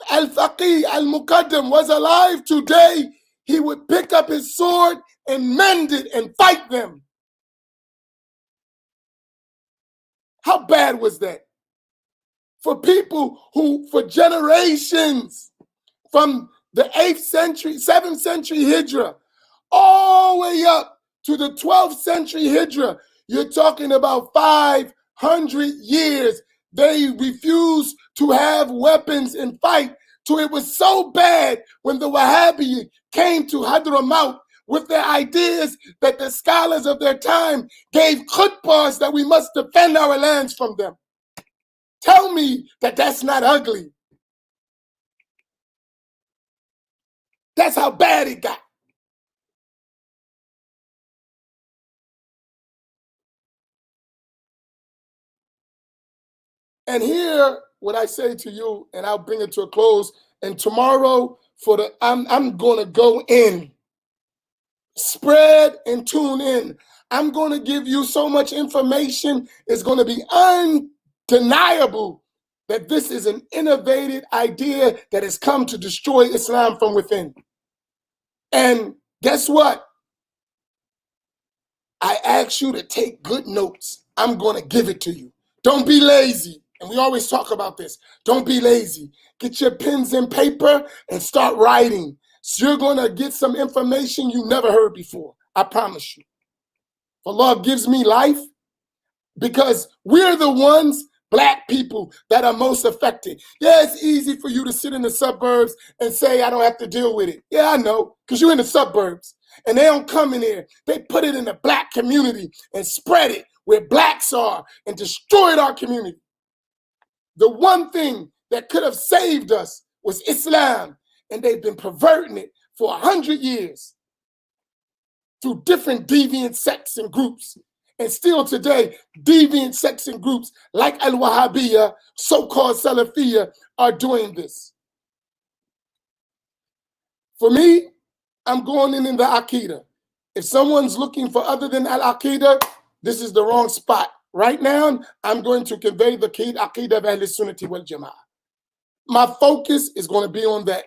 Al-Faqih al-Muqaddam was alive today, he would pick up his sword and mend it and fight them. How bad was that? For people who, for generations, from the 8th century, 7th century Hijrah, all the way up to the 12th century Hijrah, you're talking about 500 years. They refused to have weapons and fight. So it was so bad when the Wahhabi came to Hadramaut with their ideas that the scholars of their time gave khutbahs that we must defend our lands from them. Tell me that that's not ugly. That's how bad it got. And here, what I say to you, and I'll bring it to a close. And tomorrow, I'm going to go in, spread and tune in. I'm going to give you so much information. It's going to be undeniable that this is an innovative idea that has come to destroy Islam from within. And guess what? I ask you to take good notes. I'm going to give it to you. Don't be lazy. And we always talk about this. Don't be lazy. Get your pens and paper and start writing. So you're going to get some information you never heard before. I promise you. Allah gives me life because we're the ones, black people, that are most affected. Yeah, it's easy for you to sit in the suburbs and say, I don't have to deal with it. Yeah, I know, because you're in the suburbs. And they don't come in here. They put it in the black community and spread it where blacks are and destroyed our community. The one thing that could have saved us was Islam, and they've been perverting it for 100 years through different deviant sects and groups. And still today, deviant sects and groups like Al-Wahhabiyya, so-called Salafiyya, are doing this. For me, I'm going in the Aqidah. If someone's looking for other than Al-Aqidah, this is the wrong spot. Right now, I'm going to convey the Aqidah of Ahl Sunnati wal Jama'ah. My focus is going to be on that.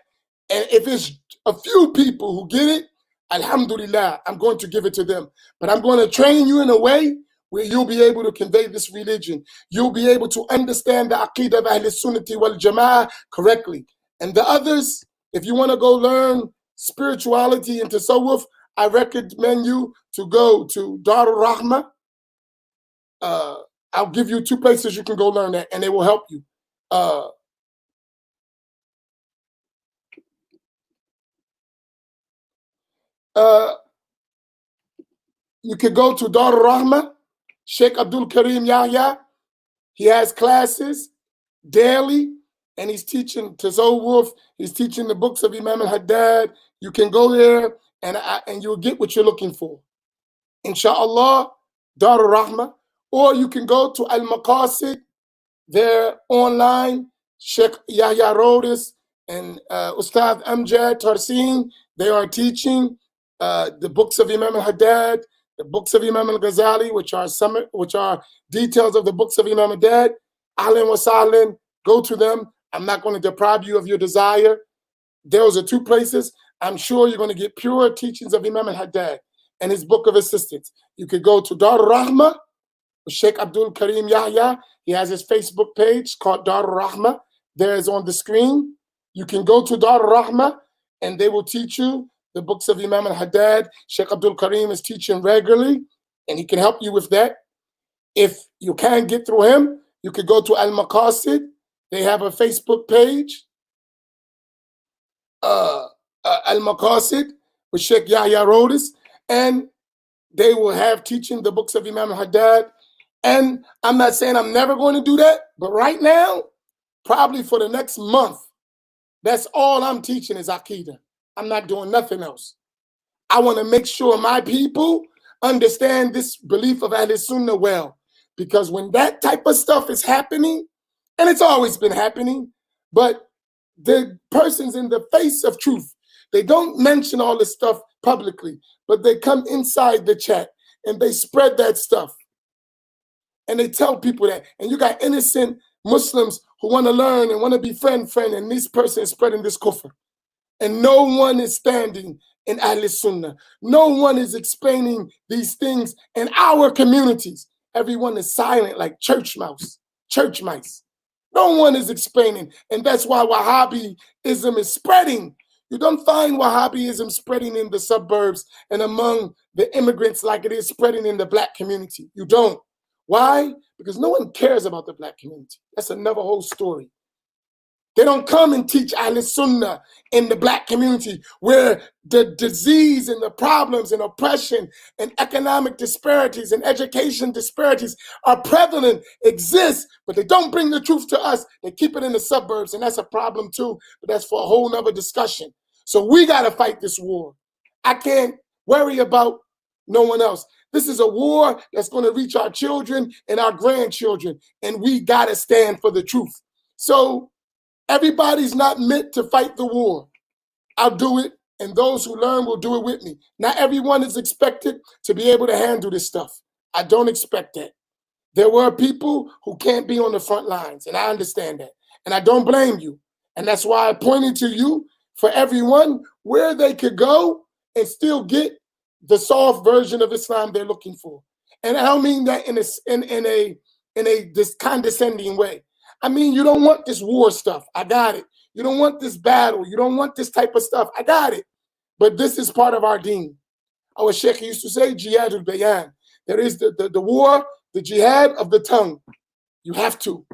And if it's a few people who get it, Alhamdulillah, I'm going to give it to them. But I'm going to train you in a way where you'll be able to convey this religion. You'll be able to understand the Aqidah of Ahl Sunnati wal Jama'ah correctly. And the others, if you want to go learn spirituality and tasawwuf, I recommend you to go to Darul Rahmah. I'll give you 2 places you can go learn that, and they will help you. You could go to Darul Rahmah, Sheikh Abdul Karim Yahya. He has classes daily, and he's teaching Tasawwuf. He's teaching the books of Imam al-Haddad. You can go there, and you'll get what you're looking for. Inshallah, Darul Rahmah. Or you can go to Al-Maqasid. They're online. Sheikh Yahya Rodis and Ustad Amjad Tarsin, they are teaching the books of Imam al-Haddad, the books of Imam al-Ghazali, which are details of the books of Imam al-Haddad. Ahlan wa sahlan, go to them. I'm not going to deprive you of your desire. Those are 2 places. I'm sure you're going to get pure teachings of Imam al-Haddad and his book of assistance. You could go to Darul Rahmah, Sheikh Abdul Karim Yahya. He has his Facebook page called Darul Rahmah. There is on the screen. You can go to Darul Rahmah, and they will teach you the books of Imam al-Haddad. Sheikh Abdul Karim is teaching regularly, and he can help you with that. If you can't get through him, you could go to Al-Maqasid. They have a Facebook page, Al-Maqasid with Sheikh Yahya Rodis, and they will have teaching the books of Imam al-Haddad. And I'm not saying I'm never going to do that, but right now, probably for the next month, that's all I'm teaching is Aqidah. I'm not doing nothing else. I want to make sure my people understand this belief of Ahl Sunnah well. Because when that type of stuff is happening, and it's always been happening, but the person's in the face of truth. They don't mention all this stuff publicly, but they come inside the chat and they spread that stuff. And they tell people that. And you got innocent Muslims who want to learn and want to be friend, and this person is spreading this kufr. And no one is standing in Ahl Sunnah. No one is explaining these things in our communities. Everyone is silent like church mice. No one is explaining. And that's why Wahhabism is spreading. You don't find Wahhabism spreading in the suburbs and among the immigrants like it is spreading in the black community. You don't. Why? Because no one cares about the black community. That's another whole story. They don't come and teach Ahl Sunnah in the black community where the disease and the problems and oppression and economic disparities and education disparities are prevalent, exist, but they don't bring the truth to us. They keep it in the suburbs, and that's a problem too, but that's for a whole nother discussion. So we got to fight this war. I can't worry about no one else. This is a war that's going to reach our children and our grandchildren, and we got to stand for the truth. So everybody's not meant to fight the war. I'll do it, and those who learn will do it with me. Not everyone is expected to be able to handle this stuff. I don't expect that. There were people who can't be on the front lines, and I understand that. And I don't blame you. And that's why I pointed to you for everyone where they could go and still get the soft version of Islam they're looking for. And I don't mean that in a this condescending way. I mean, you don't want this war stuff. I got it. You don't want this battle. You don't want this type of stuff. I got it. But this is part of our deen. Our Sheikh used to say, Jihad al-Bayan. There is the war, the jihad of the tongue. You have to.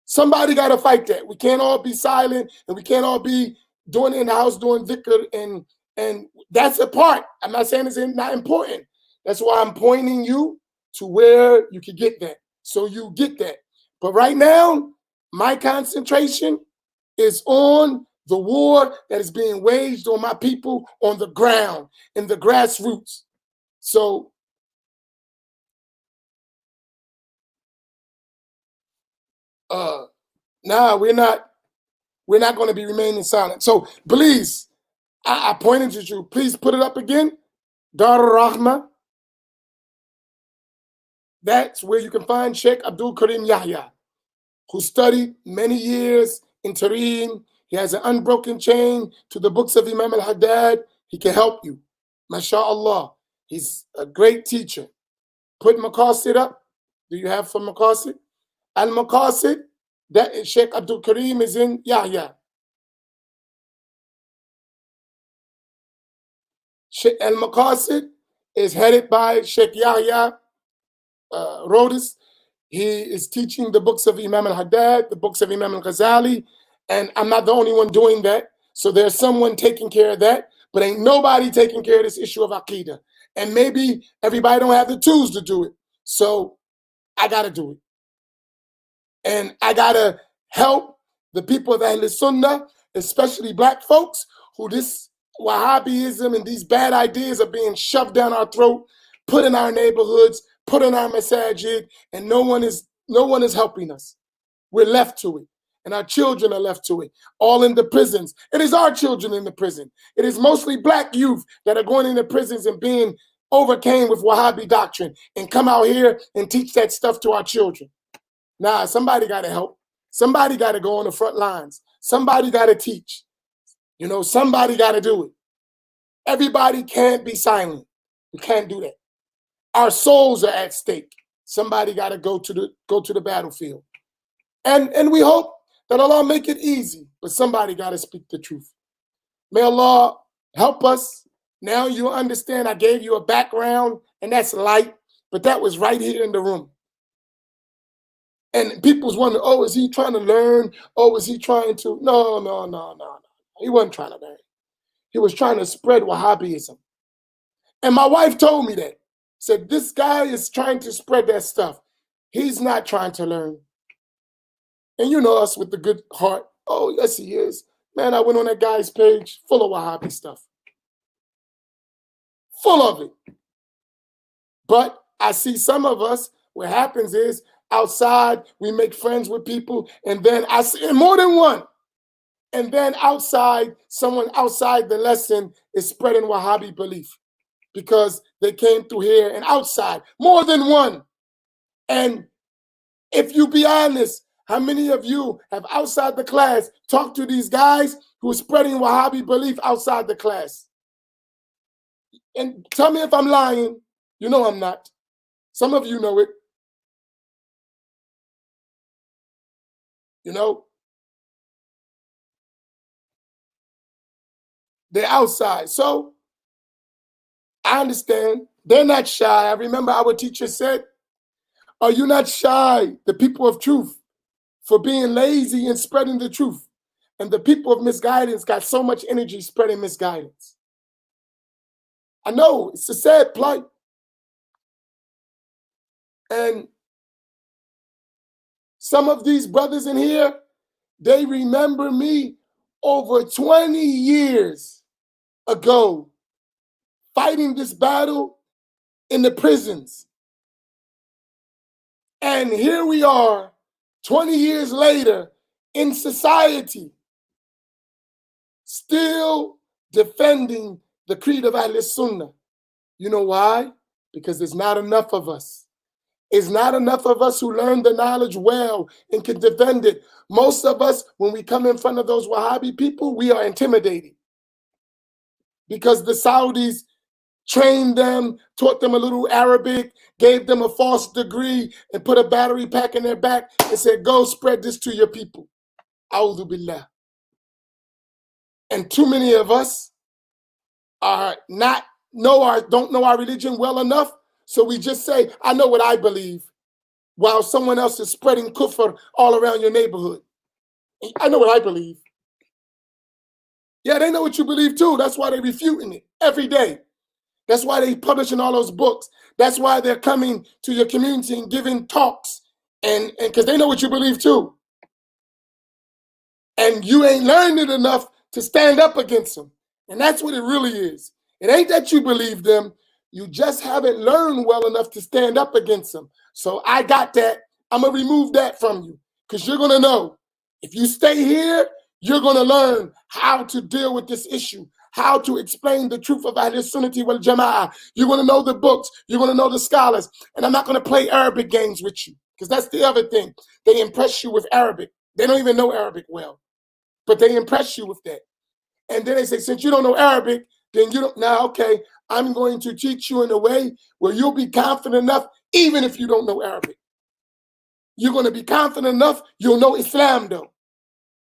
Somebody got to fight that. We can't all be silent, and we can't all be doing it in the house, doing dhikr, and that's a part. I'm not saying it's not important. That's why I'm pointing you to where you can get that. So you get that. But right now, my concentration is on the war that is being waged on my people on the ground, in the grassroots. So now we're not going to be remaining silent. So please, I pointed to you. Please put it up again. Dar Rahma. That's where you can find Sheikh Abdul Karim Yahya, who studied many years in Tareem. He has an unbroken chain to the books of Imam al-Haddad. He can help you. MashaAllah. He's a great teacher. Put Maqasid up. Do you have from Maqasid? Al-Maqasid, that is Sheikh Abdul Karim is in Yahya. Al-Maqasid is headed by Sheikh Yahya Rodis. He is teaching the books of Imam al-Haddad, the books of Imam al-Ghazali, and I'm not the only one doing that. So there's someone taking care of that, but ain't nobody taking care of this issue of Aqidah. And maybe everybody don't have the tools to do it. So I got to do it. And I got to help the people of Ahl Sunnah, especially black folks, who this Wahhabism and these bad ideas are being shoved down our throat, put in our neighborhoods, put in our Masjid, and no one is helping us. We're left to it. And our children are left to it, all in the prisons. It is our children in the prison. It is mostly black youth that are going into prisons and being overcame with Wahhabi doctrine and come out here and teach that stuff to our children. Nah, somebody got to help. Somebody got to go on the front lines. Somebody got to teach. You know, somebody got to do it. Everybody can't be silent. We can't do that. Our souls are at stake. Somebody got to go to the battlefield. And we hope that Allah make it easy, but somebody got to speak the truth. May Allah help us. Now you understand I gave you a background, and that's light, but that was right here in the room. And people's wondering, oh, is he trying to learn? Oh, is he trying to? No. He wasn't trying to learn. He was trying to spread Wahhabism. And my wife told me that. Said, this guy is trying to spread that stuff. He's not trying to learn. And you know us with the good heart. Oh, yes, he is. Man, I went on that guy's page full of Wahhabi stuff. Full of it. But I see some of us, what happens is, outside, we make friends with people, and then I see more than one. And then outside, someone outside the lesson is spreading Wahhabi belief because they came through here and outside, more than one. And if you be honest, how many of you have outside the class talked to these guys who are spreading Wahhabi belief outside the class? And tell me if I'm lying. You know I'm not. Some of you know it. You know, they're outside. So I understand. They're not shy. I remember our teacher said, are you not shy, the people of truth, for being lazy and spreading the truth? And the people of misguidance got so much energy spreading misguidance. I know it's a sad plight. And some of these brothers in here, they remember me over 20 years ago fighting this battle in the prisons. And here we are 20 years later in society, still defending the creed of Ahl Sunnah. You know why? Because there's not enough of us. It's not enough of us who learn the knowledge well and can defend it. Most of us, when we come in front of those Wahhabi people, we are intimidated because the Saudis trained them, taught them a little Arabic, gave them a false degree, and put a battery pack in their back and said, go spread this to your people. A'udhu billah. And too many of us don't know our religion well enough, so we just say, I know what I believe, while someone else is spreading kufr all around your neighborhood. I know what I believe. Yeah, they know what you believe too. That's why they're refuting it every day. That's why they're publishing all those books. That's why they're coming to your community and giving talks, and because they know what you believe too. And you ain't learned it enough to stand up against them. And that's what it really is. It ain't that you believe them. You just haven't learned well enough to stand up against them. So I got that. I'm going to remove that from you because you're going to know. If you stay here, you're going to learn how to deal with this issue, how to explain the truth of Ahl Sunnah wal Jama'ah. You're going to know the books. You're going to know the scholars. And I'm not going to play Arabic games with you because that's the other thing. They impress you with Arabic. They don't even know Arabic well, but they impress you with that. And then they say, since you don't know Arabic, then you don't, now, okay, I'm going to teach you in a way where you'll be confident enough, even if you don't know Arabic. You're going to be confident enough, you'll know Islam though.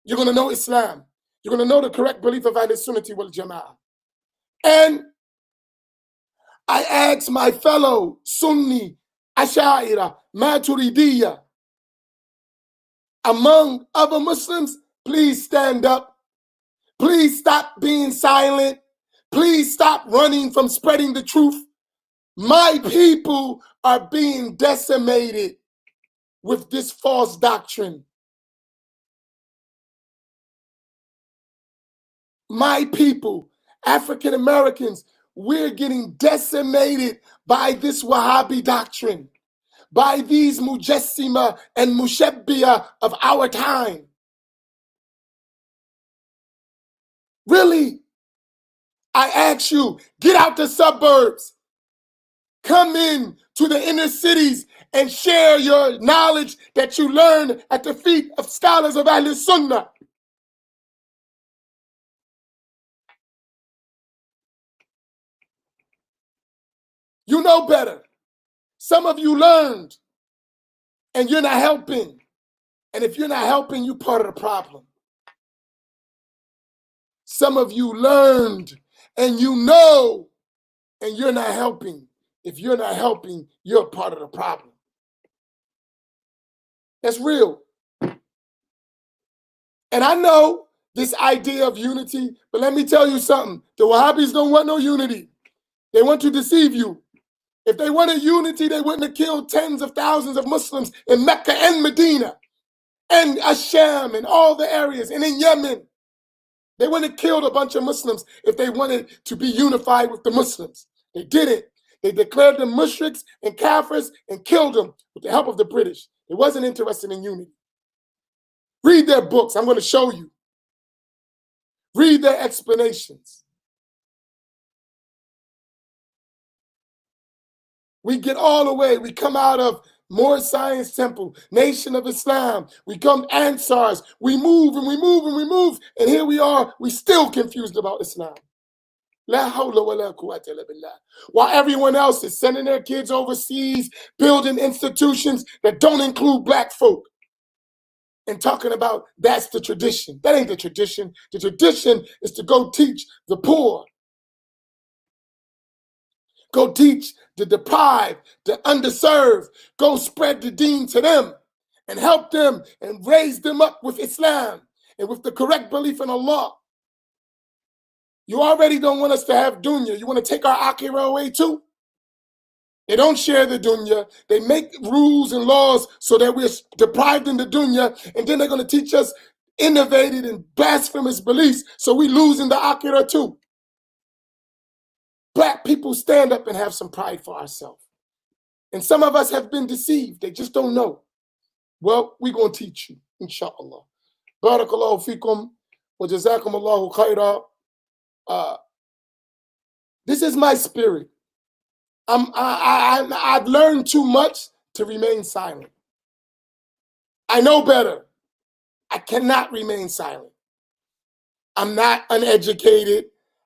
You're going to know Islam. You're going to know the correct belief of Ahl Sunnah wal Jama'ah. And I ask my fellow Sunni, Asha'ira, Maturidiyya, among other Muslims, please stand up. Please stop being silent. Please stop running from spreading the truth. My people are being decimated with this false doctrine. My people, African Americans, we're getting decimated by this Wahhabi doctrine, by these Mujassima and Mushabbiya of our time. Really, I ask you, get out the suburbs. Come in to the inner cities and share your knowledge that you learned at the feet of scholars of Ahl Sunnah. You know better. Some of you learned and you're not helping. And if you're not helping, you're part of the problem. Some of you learned and you know and you're not helping. If you're not helping, you're part of the problem. That's real. And I know this idea of unity, but let me tell you something. The Wahhabis don't want no unity. They want to deceive you. If they wanted unity, they wouldn't have killed tens of thousands of Muslims in Mecca and Medina and Asham and all the areas and in Yemen. They wouldn't have killed a bunch of Muslims if they wanted to be unified with the Muslims. They didn't. They declared them mushriks and kafirs and killed them with the help of the British. They wasn't interested in unity. Read their books. I'm going to show you. Read their explanations. We get all the way. We come out of More Science Temple, Nation of Islam. We come Ansars. We move and we move and we move. And here we are. We still confused about Islam. La hawla wa la quwwata illa billah. While everyone else is sending their kids overseas, building institutions that don't include black folk. and talking about that's the tradition. That ain't the tradition. The tradition is to go teach the poor, go teach the deprived, the underserved, go spread the deen to them and help them and raise them up with Islam and with the correct belief in Allah. You already don't want us to have dunya. You want to take our akhirah away too? They don't share the dunya. They make rules and laws so that we're deprived in the dunya, and then they're going to teach us innovative and blasphemous beliefs, so we lose in the akhirah too. Black people, stand up and have some pride for ourselves. And some of us have been deceived. They just don't know. Well, we're going to teach you, inshallah. Barakallahu fikum wa jazakumullahu khaira. This is my spirit. I've learned too much to remain silent. I know better. I cannot remain silent. I'm not uneducated.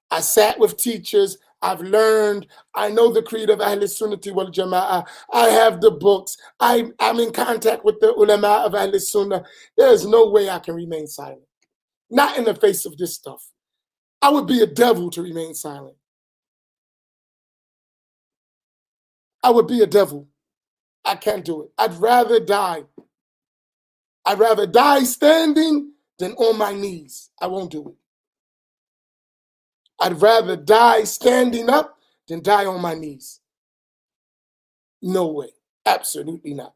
I sat with teachers. I've learned. I know the creed of Ahl Sunnati wal Jama'ah. I have the books. I'm in contact with the ulama of Ahl Sunnah. There's no way I can remain silent. Not in the face of this stuff. I would be a devil to remain silent. I would be a devil. I can't do it. I'd rather die. I'd rather die standing than on my knees. I won't do it. I'd rather die standing up than die on my knees. No way. Absolutely not.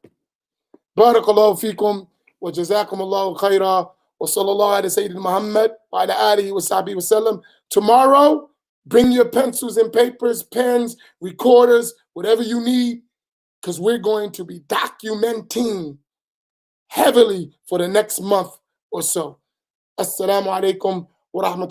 Barakallahu fikum wa jazakumullahu khaira wa sallallahu ala Sayyidina Muhammad wa ala alihi wa sahbihi wa sallam. Tomorrow, bring your pencils and papers, pens, recorders, whatever you need, because we're going to be documenting heavily for the next month or so. Assalamu alaikum wa rahmatullahi.